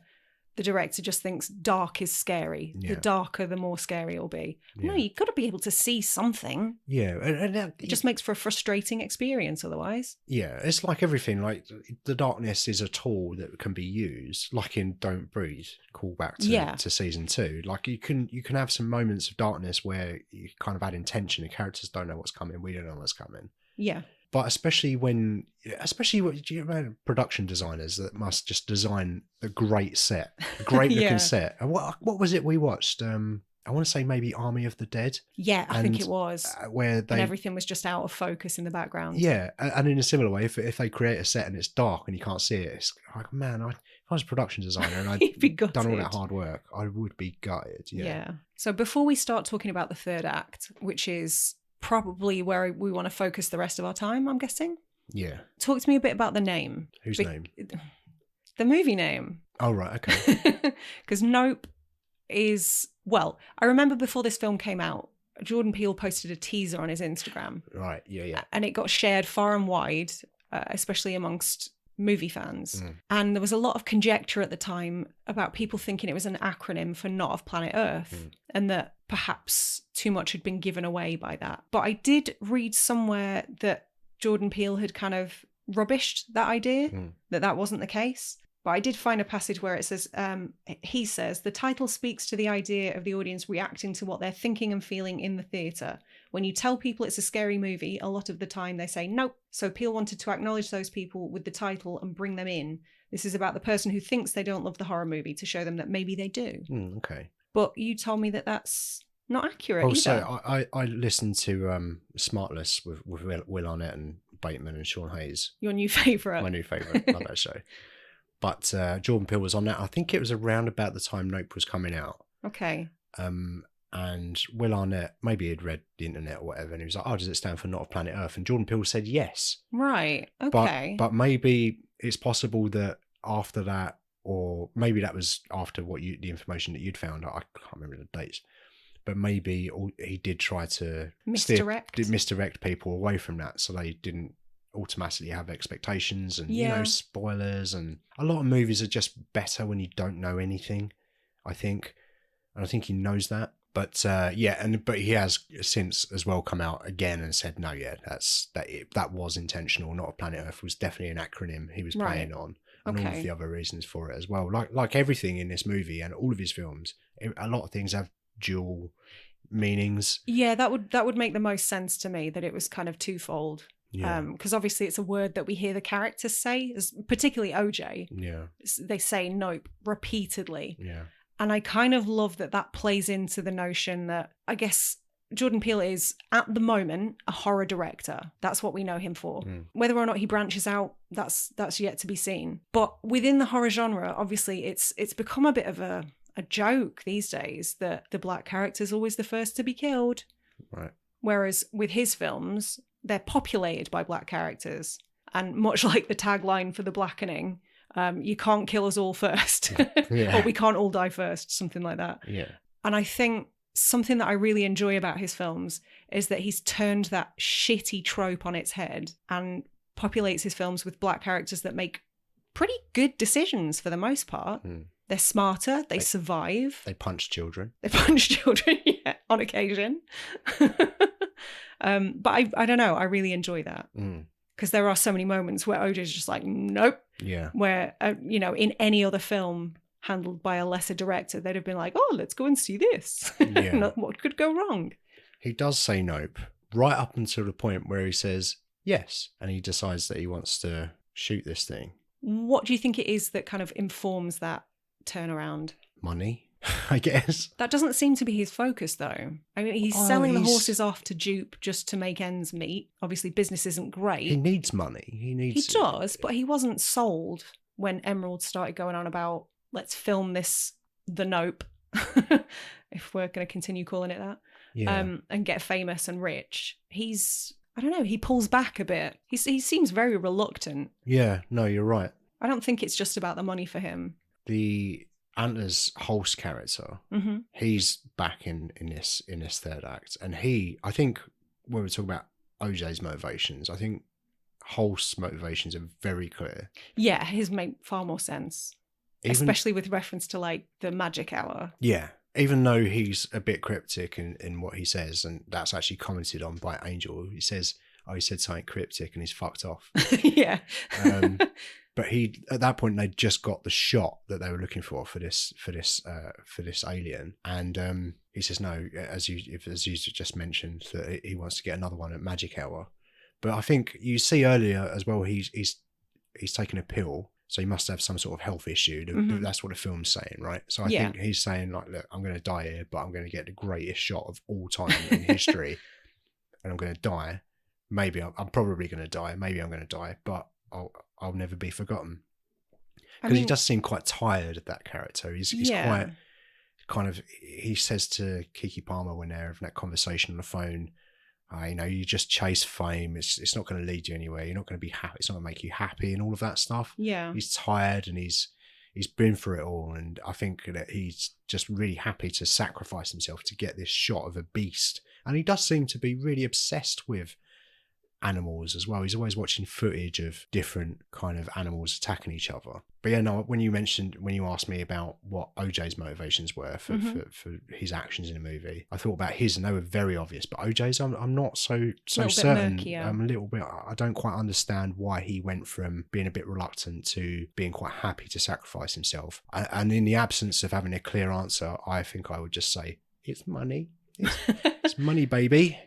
the director just thinks dark is scary. Yeah. The darker, the more scary it'll be. Yeah. No, you've got to be able to see something. Yeah. It just makes for a frustrating experience otherwise. Yeah, it's like everything. Like, the darkness is a tool that can be used, like in Don't Breathe, call back to season 2. Like, you can have some moments of darkness where you kind of add intention. The characters don't know what's coming. We don't know what's coming. Yeah. But especially when you know, production designers that must just design a great set, a great looking set. And what was it we watched? I want to say maybe Army of the Dead. Yeah, I think it was. Where and everything was just out of focus in the background. Yeah, and in a similar way, if they create a set and it's dark and you can't see it, it's like, man, if I was a production designer and I'd done all that hard work, I would be gutted. Yeah. So before we start talking about the third act, which is probably where we want to focus the rest of our time, I'm guessing. Yeah. Talk to me a bit about the name. Whose name? The movie name. Oh, right, okay. Because Nope is, well, I remember before this film came out, Jordan Peele posted a teaser on his Instagram. Right, yeah. And it got shared far and wide, especially amongst movie fans. And there was a lot of conjecture at the time about people thinking it was an acronym for Not of Planet Earth, and that perhaps too much had been given away by that. But I did read somewhere that Jordan Peele had kind of rubbished that idea, that wasn't the case. But I did find a passage where it says, he says, the title speaks to the idea of the audience reacting to what they're thinking and feeling in the theatre. When you tell people it's a scary movie, a lot of the time they say nope. So Peele wanted to acknowledge those people with the title and bring them in. This is about the person who thinks they don't love the horror movie, to show them that maybe they do. Okay. But you told me that that's not accurate either. So I listened to Smartless with Will Arnett and Bateman and Sean Hayes. Your new favourite. My new favourite. Love that show. But Jordan Peele was on that. I think it was around about the time Nope was coming out. Okay. And Will Arnett, maybe he'd read the internet or whatever, and he was like, oh, does it stand for Not of Planet Earth? And Jordan Peele said yes. Right, okay. But maybe it's possible that after that, or maybe that was after the information that you'd found, I can't remember the dates, but maybe he did try to misdirect people away from that, so they didn't automatically have expectations and you know, spoilers. And a lot of movies are just better when you don't know anything, I think, and I think he knows that. But but he has since as well come out again and said no, that was intentional. Not of Planet Earth was definitely an acronym he was playing on, and all of the other reasons for it as well. Like everything in this movie and all of his films, a lot of things have dual meanings. Yeah, that would make the most sense to me, that it was kind of twofold. Because obviously it's a word that we hear the characters say, particularly OJ. Yeah, they say nope repeatedly. Yeah, and I kind of love that plays into the notion that, I guess, Jordan Peele is at the moment a horror director. That's what we know him for. Whether or not he branches out, that's yet to be seen. But within the horror genre, obviously it's become a bit of a joke these days that the black character is always the first to be killed. Right. Whereas with his films, they're populated by black characters. And much like the tagline for The Blackening, you can't kill us all first. Or we can't all die first, something like that. Yeah. And I think something that I really enjoy about his films is that he's turned that shitty trope on its head and populates his films with black characters that make pretty good decisions for the most part. They're smarter, they survive. They punch children. Yeah, on occasion. But I don't know, I really enjoy that. Because there are so many moments where OJ's just like, nope. Yeah. Where, in any other film handled by a lesser director, they'd have been like, oh, let's go and see this. Yeah. What could go wrong? He does say nope right up until the point where he says yes. And he decides that he wants to shoot this thing. What do you think it is that kind of informs that turnaround? Money, I guess. That doesn't seem to be his focus, though. I mean, he's selling the horses off to dupe just to make ends meet. Obviously, business isn't great. He needs money. He does, but he wasn't sold when Emerald started going on about, let's film this, the Nope, if we're going to continue calling it that, and get famous and rich, I don't know, he pulls back a bit. He seems very reluctant. Yeah, no, you're right. I don't think it's just about the money for him. The Antlers Hulse character, he's back in this third act, and I think when we're talking about OJ's motivations, I think Hulse's motivations are very clear. Yeah, his make far more sense, especially with reference to like the magic hour. Yeah, even though he's a bit cryptic in what he says, and that's actually commented on by Angel. He said something cryptic and he's fucked off. Yeah. But at that point they'd just got the shot that they were looking for this alien, and he says no, as you just mentioned, that he wants to get another one at magic hour. But I think you see earlier as well, he's taking a pill, so he must have some sort of health issue. That's what the film's saying, right? So I think he's saying like, look, I'm going to die here, but I'm going to get the greatest shot of all time in history, and I'm going to die. Maybe I'm probably going to die. Maybe I'm going to die, but I'll never be forgotten. Because he does seem quite tired of that character. He's quite kind of. He says to Keke Palmer when they're having that conversation on the phone, you just chase fame. It's not going to lead you anywhere. You're not going to be happy. It's not going to make you happy and all of that stuff. Yeah. He's tired and he's been through it all. And I think that he's just really happy to sacrifice himself to get this shot of a beast. And he does seem to be really obsessed with animals as well. He's always watching footage of different kind of animals attacking each other. But yeah, no, when you asked me about what OJ's motivations were for his actions in the movie, I thought about his and they were very obvious, but OJ's I'm not so certain. I'm a little bit, I don't quite understand why he went from being a bit reluctant to being quite happy to sacrifice himself. And in the absence of having a clear answer, I think I would just say it's money. It's money, baby.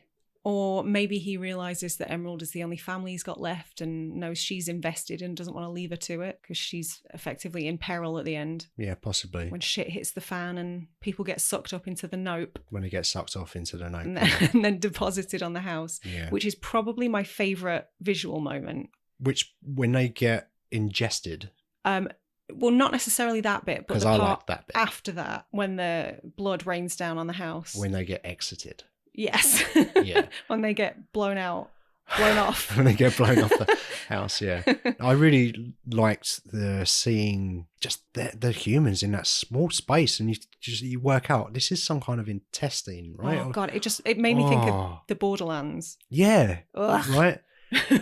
Or maybe he realises that Emerald is the only family he's got left and knows she's invested and doesn't want to leave her to it because she's effectively in peril at the end. Yeah, possibly. When shit hits the fan and people get sucked up into the Nope. When he gets sucked off into the Nope. And then deposited on the house, which is probably my favourite visual moment. Which, when they get ingested... Well, not necessarily that bit, but the part like that bit. After that, when the blood rains down on the house. When they get exited. Yes. Yeah. When they get blown off. When they get blown off the house, yeah. I really liked seeing just the humans in that small space, and you work out this is some kind of intestine, right? Oh God, it made me think of the Borderlands. Yeah. Ugh. Right.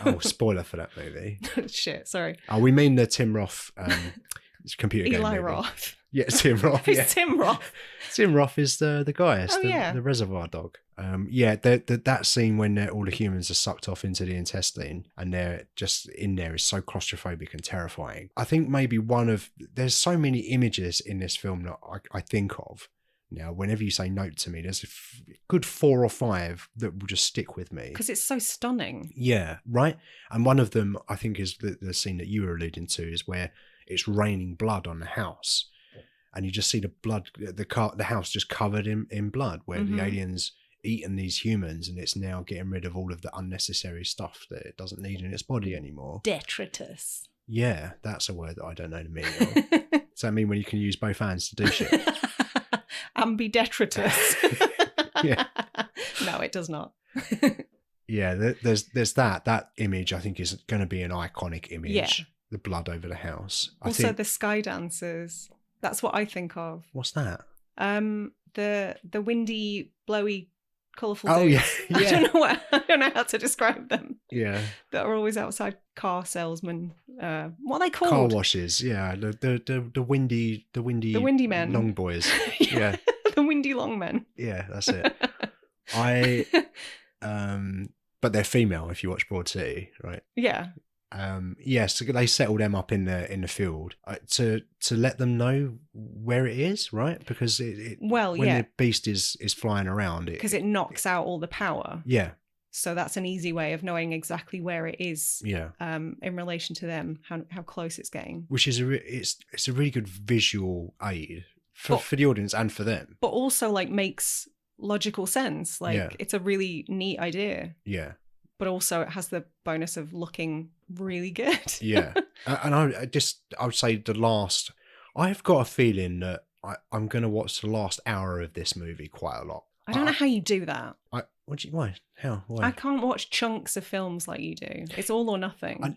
Oh, spoiler for that movie. Shit, sorry. Oh, we mean the Tim Roth computer game Eli movie. Roth. Yeah, Tim Roth. Who's Yeah. Tim Roth? Tim Roth is the guy. It's yeah. The reservoir dog. That scene when all the humans are sucked off into the intestine and they're just in there is so claustrophobic and terrifying. I think maybe there's so many images in this film that I think of. Now, whenever you say Nope to me, there's a good 4 or 5 that will just stick with me. Because it's so stunning. Yeah, right? And one of them, I think, is the scene that you were alluding to, is where it's raining blood on the house. And you just see the blood, the house just covered in blood, where the aliens eaten these humans, and it's now getting rid of all of the unnecessary stuff that it doesn't need in its body anymore. Detritus. Yeah, that's a word that I don't know the meaning of. Does that mean when you can use both hands to do shit? Ambidetritus. Yeah. No, it does not. Yeah, there's that image. I think is going to be an iconic image. Yeah. The blood over the house. Also, the sky dancers. That's what I think of. What's that? The windy, blowy, colourful. Oh dudes. yeah. I don't know how to describe them. Yeah. That are always outside car salesmen. What are they called? Car washes. Yeah. The windy men. long boys. Yeah. The windy long men. Yeah, that's it. But they're female if you watch Broad City, right? Yeah. So they settle them up in the field to let them know where it is, right? Because when the beast is flying around, because it knocks out all the power. Yeah. So that's an easy way of knowing exactly where it is. Yeah. In relation to them, how close it's getting. Which is it's a really good visual aid for the audience and for them. But also makes logical sense. It's a really neat idea. Yeah. but also it has the bonus of looking really good. Yeah. And I would say I've got a feeling that I'm going to watch the last hour of this movie quite a lot. I don't know how you do that. Why? How? Why? I can't watch chunks of films like you do. It's all or nothing.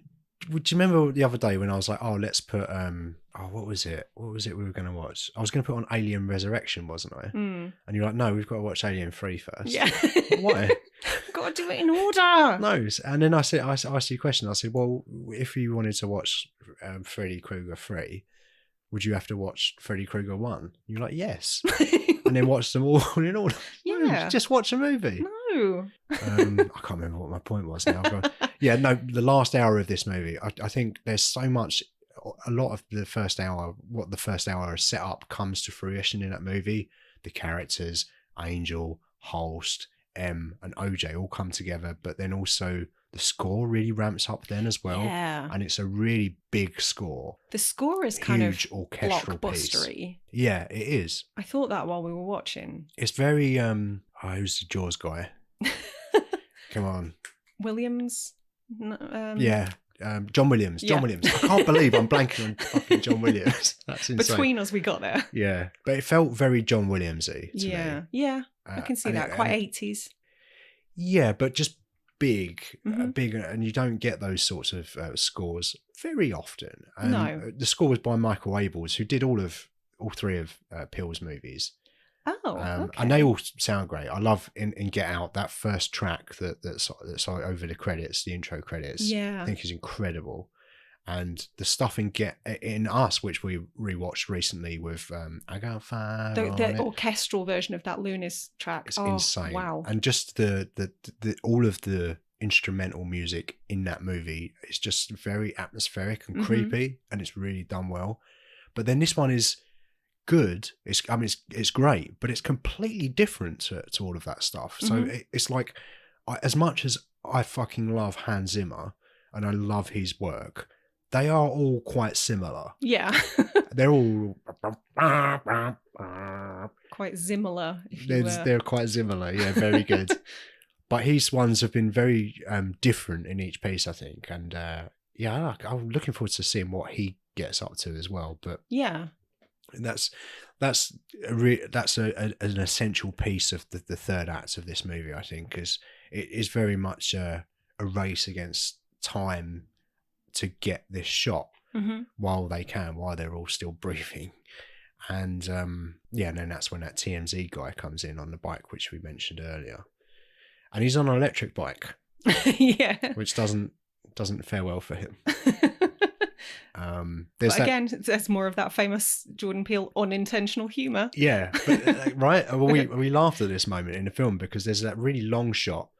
Would you remember the other day when I was like, oh, let's put, what was it? What was it we were going to watch? I was going to put on Alien Resurrection, wasn't I? And you're like, no, we've got to watch Alien 3 first. Yeah. Why? Got to do it in order. No. And then I asked you a question. I said, well, if you wanted to watch Freddy Krueger 3, would you have to watch Freddy Krueger 1? You're like, yes. And then watch them all in order. Yeah. No, just watch a movie. No. I can't remember what my point was now. Yeah, no, the last hour of this movie, I think there's so much, a lot of the first hour, what the first hour is set up comes to fruition in that movie. The characters, Angel, Holst, M and OJ all come together, but then also the score really ramps up then as well. Yeah. And it's a really big score. The score is kind huge of orchestral blockbustery. Piece. Yeah, it is. I thought that while we were watching. It's very who's the Jaws guy? Come on. Williams? Yeah. John Williams. John Williams. I can't believe I'm blanking on fucking John Williams. That's insane. Between us, we got there. Yeah. But it felt very John Williams-y to me. Yeah. I can see that. Quite 80s. Yeah, but just big, big, and you don't get those sorts of scores very often. No. The score was by Michael Abels, who did all three of Peele's movies. Oh, okay. And they all sound great. I love in Get Out, that first track that's over the credits, the intro credits. Yeah, I think is incredible. And the stuff in Us, which we rewatched recently with I Got Fire. The orchestral version of that Lunis track. It's insane. Wow. And just the all of the instrumental music in that movie is just very atmospheric and creepy, and it's really done well. But then this one is good. It's great, but it's completely different to all of that stuff. So it's like, as much as I fucking love Hans Zimmer and I love his work, they are all quite similar. Yeah. They're all quite similar. They're quite similar. Yeah, very good. But his ones have been very different in each piece, I think. And I'm looking forward to seeing what he gets up to as well. But yeah. That's an essential piece of the third act of this movie, I think, because it is very much a race against time to get this shot while they're all still breathing. And and then that's when that TMZ guy comes in on the bike, which we mentioned earlier, and he's on an electric bike. Yeah, which doesn't fare well for him. There's more of that famous Jordan Peele unintentional humour. Yeah, but, right. Well, we laughed at this moment in the film because there's that really long shot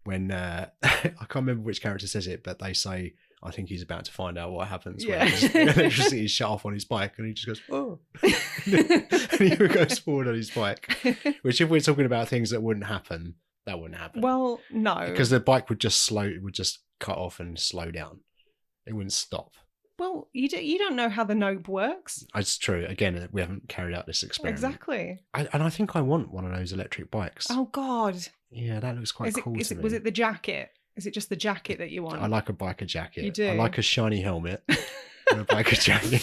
when I can't remember which character says it, but they say, "I think he's about to find out what happens when electricity is shut off on his bike," and he just goes, "Oh," and he goes forward on his bike. Which, if we're talking about things that wouldn't happen, that wouldn't happen. Well, no, because the bike would just cut off and slow down. It wouldn't stop. Well, you don't know how the Nope works. It's true. Again, we haven't carried out this experiment. Exactly. And I think I want one of those electric bikes. Oh, God. Yeah, that looks quite cool to me. Was it the jacket? Is it just the jacket that you want? I like a biker jacket. You do? I like a shiny helmet and a biker jacket.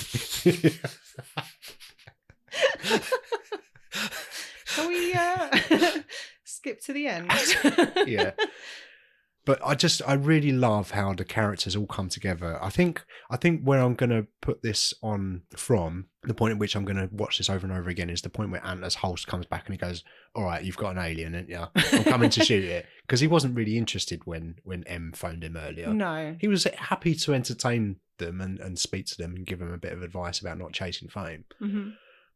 Can we skip to the end? Yeah. But I really love how the characters all come together. I think where I'm going to put this on from, the point at which I'm going to watch this over and over again, is the point where Antler's Holst comes back and he goes, "All right, you've got an alien, and I'm coming to shoot it." Because he wasn't really interested when M phoned him earlier. No. He was happy to entertain them and speak to them and give them a bit of advice about not chasing fame. Mm-hmm.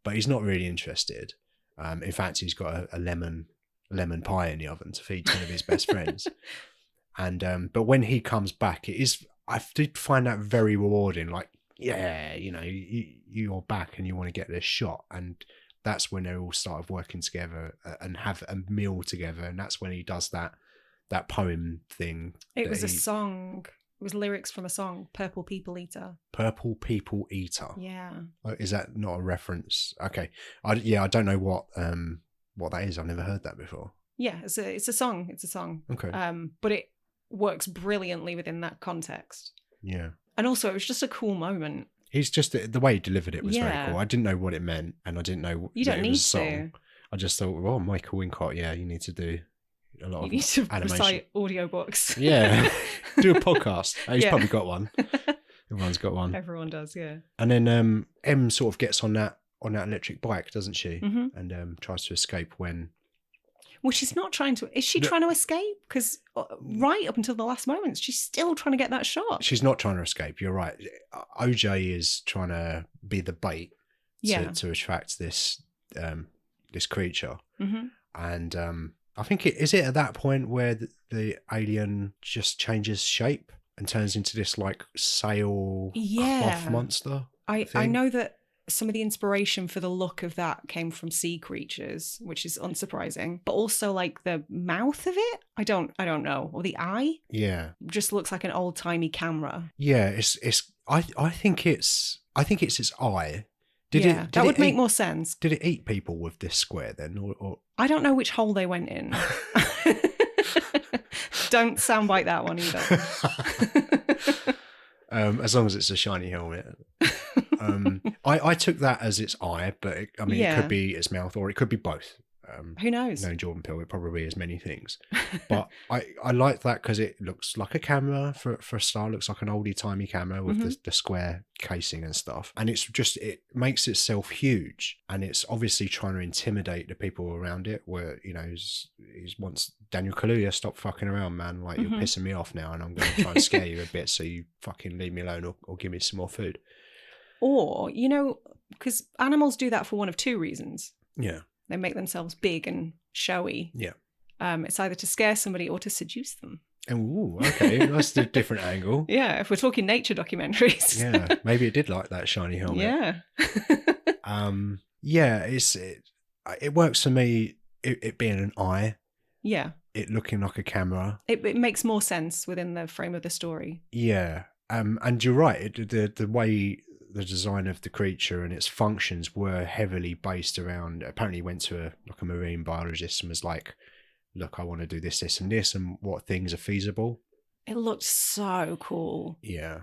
But he's not really interested. In fact, he's got a lemon pie in the oven to feed one of his best friends. And but when he comes back, I did find that very rewarding. Like, yeah, you're back and you want to get this shot, and that's when they all started working together and have a meal together, and that's when he does that poem thing. It was a song. It was lyrics from a song, "Purple People Eater." Purple People Eater. Yeah. Is that not a reference? Okay. I don't know what that is. I've never heard that before. Yeah, it's a song. It's a song. Okay. But works brilliantly within that context. Yeah. And also, it was just a cool moment. He's just, the way he delivered it was very cool. I didn't know what it meant, and I didn't know you don't that it need was a song. to. I just thought, well, Michael Wincott, you need to do a lot of animation. You need to recite audiobooks. Yeah. Do a podcast. He's probably got one. Everyone's got one. Everyone does, yeah. And then M sort of gets on that electric bike, doesn't she? Mm-hmm. And tries to escape when... Well, she's not trying to... Is she trying to escape? Because right up until the last moments, she's still trying to get that shot. She's not trying to escape, you're right. OJ is trying to be the bait to attract this creature. Mm-hmm. And I think is it at that point where the alien just changes shape and turns into this like sail cloth monster? I know that some of the inspiration for the look of that came from sea creatures, which is unsurprising. But also like the mouth of it, I don't know, or the eye, just looks like an old timey camera. Yeah, I think it's its eye. That would make more sense. Did it eat people with this square then, or? I don't know which hole they went in. Don't soundbite that one either. As long as it's a shiny helmet. I took that as its eye, but it could be its mouth, or it could be both. Who knows? No, Jordan Peele, it probably is many things. But I like that because it looks like a camera for a start. It looks like an oldie-timey camera with the square casing and stuff. And it's just, it makes itself huge. And it's obviously trying to intimidate the people around it where, he's wants Daniel Kaluuya, stop fucking around, man. Like, you're pissing me off now and I'm going to try and scare you a bit so you fucking leave me alone or give me some more food. Or, because animals do that for one of two reasons. Yeah. They make themselves big and showy. Yeah. It's either to scare somebody or to seduce them. Oh, okay. That's a different angle. Yeah, if we're talking nature documentaries. Yeah, maybe it did like that shiny helmet. Yeah. It works for me, it being an eye. Yeah. It looking like a camera. It makes more sense within the frame of the story. Yeah. And you're right. The way... the design of the creature and its functions were heavily based around, apparently went to a marine biologist and was like, look, I want to do this, this and this, and what things are feasible. It looked so cool. Yeah.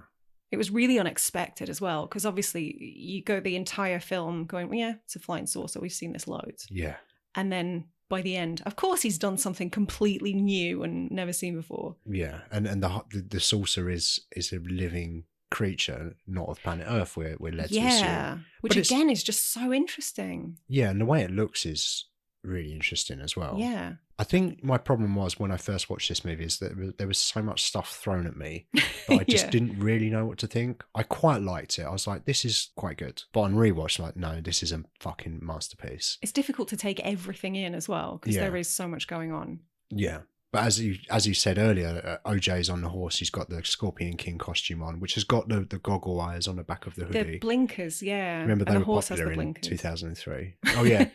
It was really unexpected as well, because obviously you go the entire film going, well, yeah, it's a flying saucer. We've seen this loads. Yeah. And then by the end, of course, he's done something completely new and never seen before. Yeah. And the saucer is a living creature, not of planet Earth, we're led to assume. Which again is just so interesting. Yeah, and the way it looks is really interesting as well. Yeah. I think my problem was when I first watched this movie is that there was so much stuff thrown at me that I just didn't really know what to think. I quite liked it. I was like, this is quite good. But on rewatch, like, no, this is a fucking masterpiece. It's difficult to take everything in as well because there is so much going on. Yeah. But as you said earlier, OJ's on the horse. He's got the Scorpion King costume on, which has got the goggle eyes on the back of the hoodie. The blinkers, yeah. Remember they and were popular in 2003. Oh, yeah.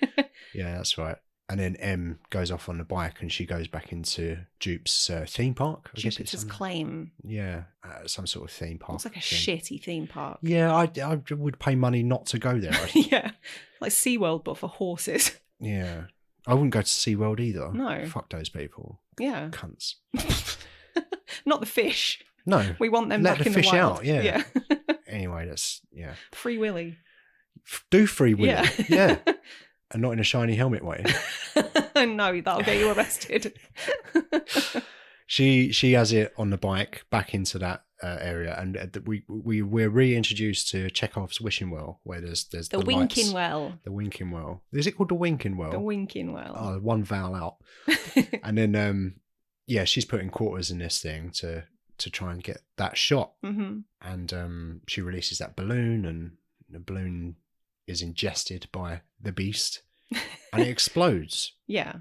Yeah, that's right. And then M goes off on the bike and she goes back into Jupe's theme park. Jupiter's Claim. Yeah, some sort of theme park. It's like a shitty theme park. Yeah, I would pay money not to go there. Yeah, like SeaWorld, but for horses. Yeah. I wouldn't go to SeaWorld either. No. Fuck those people. Yeah. Cunts. Not the fish. No. We want them back in the wild. Let the fish out, yeah. Anyway, that's, yeah. Free Willy. Do Free Willy. Yeah. And not in a shiny helmet way. No, that'll get you arrested. She has it on the bike back into that area, and we're reintroduced to Chekhov's wishing well, where there's the winking lights. well. The winking well. Is it called the winking well? The winking well. Oh, one vowel out. And then she's putting quarters in this thing to try and get that shot. Mm-hmm. And she releases that balloon, and the balloon is ingested by the beast, and it explodes. Yeah.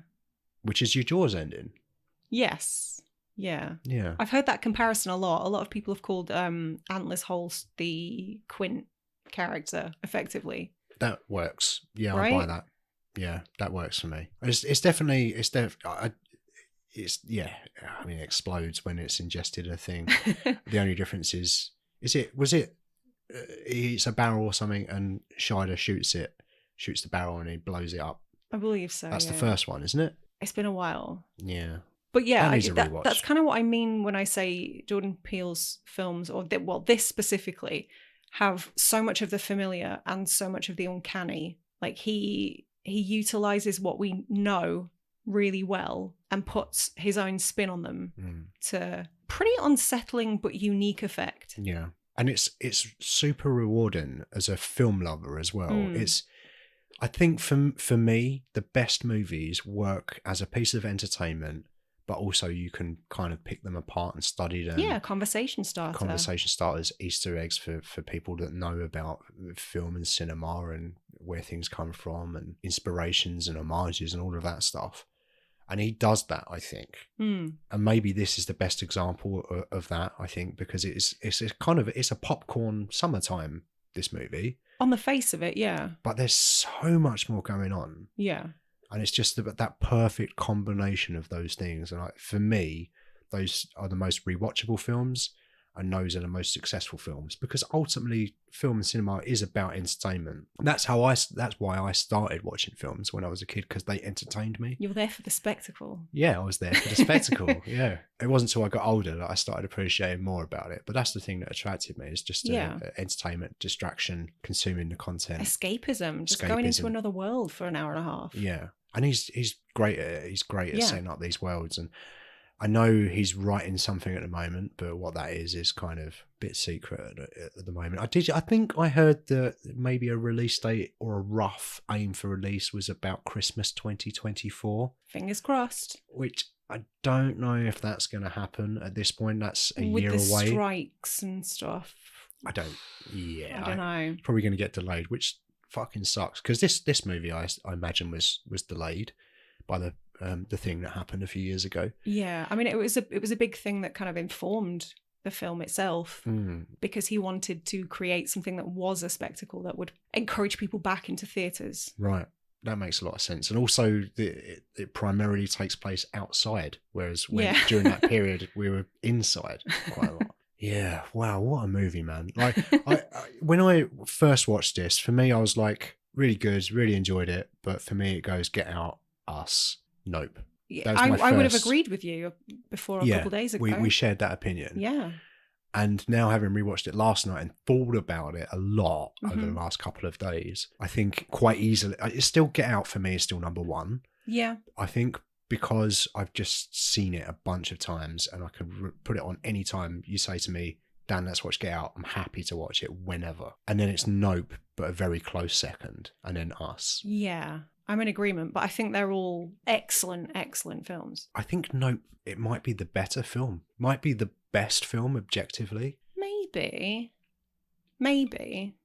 Which is your Jaws ending. Yes. Yeah. Yeah. I've heard that comparison a lot. A lot of people have called Antlers Holst the Quint character, effectively. That works. Yeah, right? I'll buy that. Yeah, that works for me. It's definitely, I mean, it explodes when it's ingested a thing. The only difference was it he eats a barrel or something and Scheider shoots the barrel and he blows it up. I believe so. That's the first one, isn't it? It's been a while. Yeah. But yeah, that's kind of what I mean when I say Jordan Peele's films, or this specifically, have so much of the familiar and so much of the uncanny. Like he utilizes what we know really well and puts his own spin on them to pretty unsettling but unique effect. Yeah. And it's super rewarding as a film lover as well. I think for me, the best movies work as a piece of entertainment, but also you can kind of pick them apart and study them. Yeah, conversation starters, Easter eggs for people that know about film and cinema and where things come from and inspirations and homages and all of that stuff. And he does that, I think. And maybe this is the best example of that, I think, because it's a popcorn summertime, this movie. On the face of it, yeah. But there's so much more going on. Yeah. And it's just that perfect combination of those things. And for me, those are the most rewatchable films, and those are the most successful films, because ultimately film and cinema is about entertainment. That's why I started watching films when I was a kid, because they entertained me. You were there for the spectacle. Yeah, I was there for the spectacle. Yeah. It wasn't until I got older that I started appreciating more about it. But that's the thing that attracted me, is just entertainment, distraction, consuming the content. Escapism. Just going into another world for an hour and a half. Yeah. And he's great at it. He's great at setting up these worlds. And I know he's writing something at the moment, but what that is kind of a bit secret at the moment. I think I heard that maybe a release date or a rough aim for release was about Christmas 2024. Fingers crossed. Which I don't know if that's going to happen at this point. That's a year away. With the strikes and stuff. I don't know. It's probably going to get delayed, which fucking sucks, because this movie I imagine was delayed by the thing that happened a few years ago. Yeah, I mean, it was a big thing that kind of informed the film itself, because he wanted to create something that was a spectacle that would encourage people back into theatres. Right, that makes a lot of sense. And also, it primarily takes place outside, whereas during that period we were inside quite a lot. Yeah, wow, what a movie, man! Like, when I first watched this, for me, I was like, really good, really enjoyed it. But for me, it goes Get Out, Us, Nope. Yeah, I would have agreed with you before a couple of days ago. We shared that opinion. Yeah. And now, having rewatched it last night and thought about it a lot over the last couple of days, I think quite easily, it's still Get Out for me is still number one. Yeah. I think because I've just seen it a bunch of times and I can put it on any time you say to me, Dan, let's watch Get Out, I'm happy to watch it whenever. And then it's Nope, but a very close second. And then Us. Yeah. I'm in agreement, but I think they're all excellent, excellent films. I think Nope, it might be the better film. Might be the best film objectively. Maybe.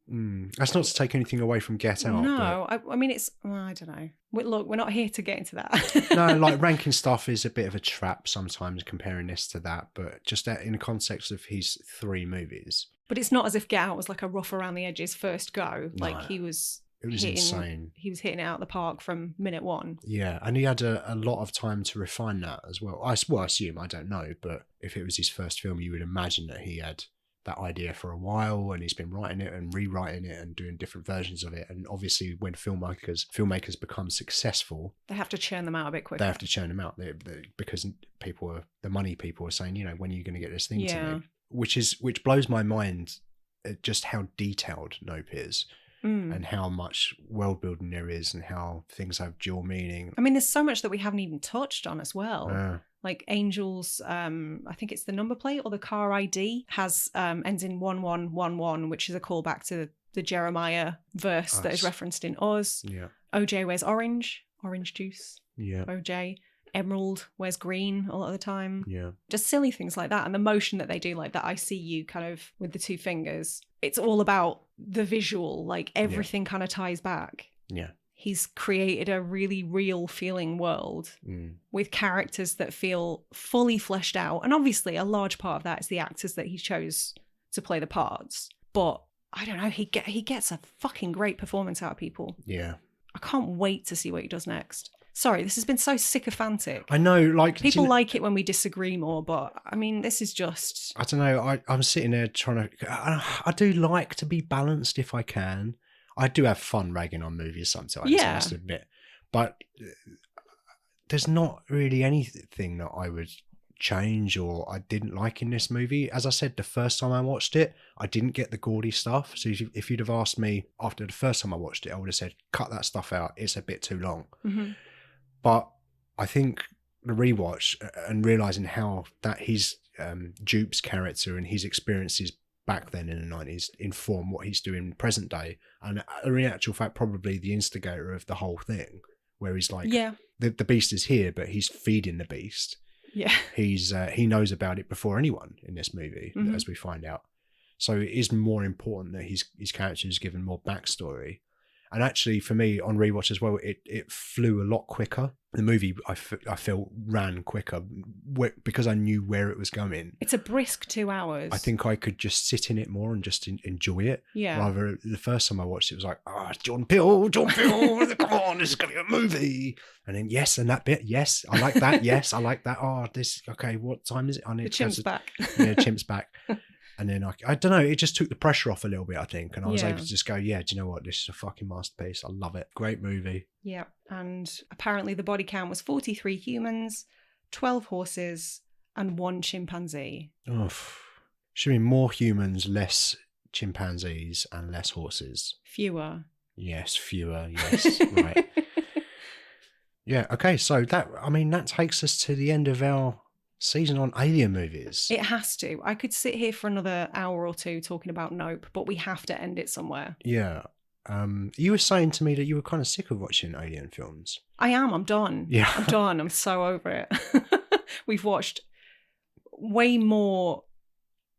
That's not to take anything away from Get Out. No, I mean, I don't know. Look, we're not here to get into that. No, like ranking stuff is a bit of a trap sometimes, comparing this to that, but just in the context of his three movies. But it's not as if Get Out was like a rough around the edges first go. No. Like it was insane. He was hitting it out of the park from minute one. Yeah, and he had a lot of time to refine that as well. I assume, I don't know, but if it was his first film, you would imagine that he had that idea for a while, and he's been writing it and rewriting it and doing different versions of it. And obviously, when filmmakers become successful, they have to churn them out a bit quicker. They have to churn them out because the money people are saying, when are you going to get this thing to me? Which blows my mind, just how detailed Nope is. And how much world building there is and how things have dual meaning. I mean, there's so much that we haven't even touched on as well. Like Angel's, I think it's the number plate or the car ID ends in 1111, which is a callback to the Jeremiah verse that is referenced in Us. Yeah. OJ wears orange juice. Yeah. OJ. Emerald wears green a lot of the time. Yeah. Just silly things like that. And the motion that they do, like that I see you kind of with the two fingers. It's all about the visual, like everything kind of ties back. Yeah. He's created a really real feeling world with characters that feel fully fleshed out. And obviously a large part of that is the actors that he chose to play the parts. But I don't know, he gets a fucking great performance out of people. Yeah. I can't wait to see what he does next. Sorry, this has been so sycophantic. I know, like... People like it when we disagree more, but, I mean, this is just... I don't know, I'm sitting there trying to... I do like to be balanced if I can. I do have fun ragging on movies sometimes, I must admit. But there's not really anything that I would change or I didn't like in this movie. As I said, the first time I watched it, I didn't get the gaudy stuff. So if you'd have asked me after the first time I watched it, I would have said, cut that stuff out. It's a bit too long. Mm-hmm. But I think the rewatch and realizing how that his Dupe's character and his experiences back then in the 90s inform what he's doing present day, and in actual fact probably the instigator of the whole thing, where he's like, the beast is here, but he's feeding the beast. Yeah, he knows about it before anyone in this movie, as we find out. So it is more important that his character is given more backstory. And actually, for me, on rewatch as well, it flew a lot quicker. The movie, I felt, ran quicker because I knew where it was going. It's a brisk 2 hours. I think I could just sit in it more and just enjoy it. Yeah. Rather, the first time I watched it, was like, Jordan Peele, come on, this is going to be a movie. And then, yes, and that bit, yes, I like that, yes, I like that. Okay, what time is it? I need the chimp's back. Yeah, chimp's back. And then I don't know, it just took the pressure off a little bit, I think. And I was able to just go, do you know what? This is a fucking masterpiece. I love it. Great movie. Yeah. And apparently the body count was 43 humans, 12 horses, and 1 chimpanzee. Oh, should be more humans, less chimpanzees, and less horses. Fewer. Yes, fewer. Yes, right. Yeah, okay. So that takes us to the end of our season on alien movies. It has to. I could sit here for another hour or two talking about Nope, but we have to end it somewhere. Yeah. You were saying to me that you were kind of sick of watching alien films. I am. I'm done. Yeah. I'm done. I'm so over it. We've watched way more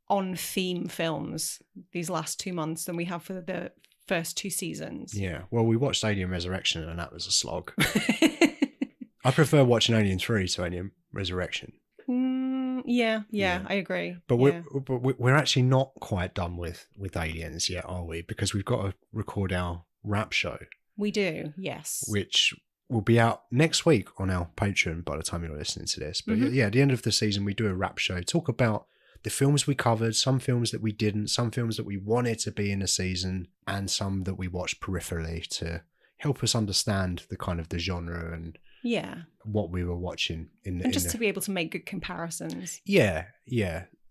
on-theme films these last 2 months than we have for the first 2 seasons. Yeah. Well, we watched Alien Resurrection and that was a slog. I prefer watching Alien 3 to Alien Resurrection. Yeah, I agree. But we're actually not quite done with aliens yet, are we? Because we've got to record our wrap show. We do, yes. Which will be out next week on our Patreon by the time you're listening to this. But yeah, at the end of the season, we do a wrap show. Talk about the films we covered, some films that we didn't, some films that we wanted to be in the season, and some that we watched peripherally to help us understand the kind of the genre and what we were watching to be able to make good comparisons. Yeah.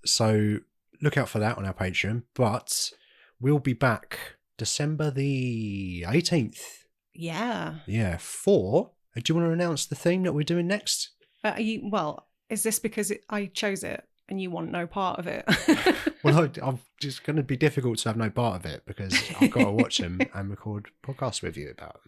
So look out for that on our Patreon. But we'll be back December the 18th. Yeah. Yeah. Do you want to announce the theme that we're doing next? Is this because I chose it and you want no part of it? Well, I'm just going to be difficult to have no part of it because I've got to watch them and record podcasts with you about them.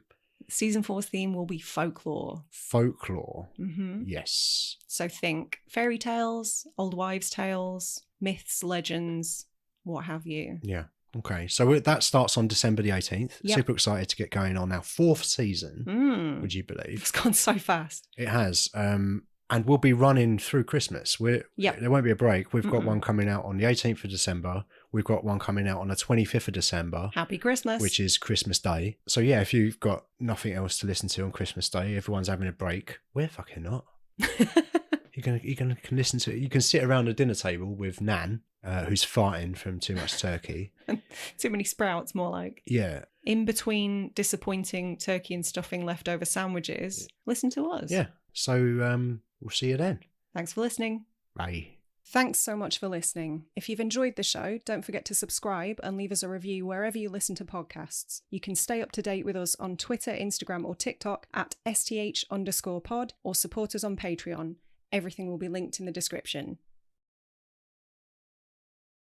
Season 4's theme will be folklore. Folklore. Mm-hmm. Yes. So think fairy tales, old wives' tales, myths, legends, what have you. Yeah. Okay. So that starts on December the 18th. Yep. Super excited to get going on our 4th season. Would you believe? It's gone so fast. It has. And we'll be running through Christmas. There won't be a break. We've got one coming out on the 18th of December. We've got one coming out on the 25th of December. Happy Christmas. Which is Christmas Day. So yeah, if you've got nothing else to listen to on Christmas Day, everyone's having a break. We're fucking not. You can listen to it. You can sit around a dinner table with Nan, who's farting from too much turkey. Too many sprouts, more like. Yeah. In between disappointing turkey and stuffing leftover sandwiches, listen to us. Yeah. So we'll see you then. Thanks for listening. Bye. Thanks so much for listening. If you've enjoyed the show, don't forget to subscribe and leave us a review wherever you listen to podcasts. You can stay up to date with us on Twitter, Instagram, or TikTok at @STH_pod or support us on Patreon. Everything will be linked in the description.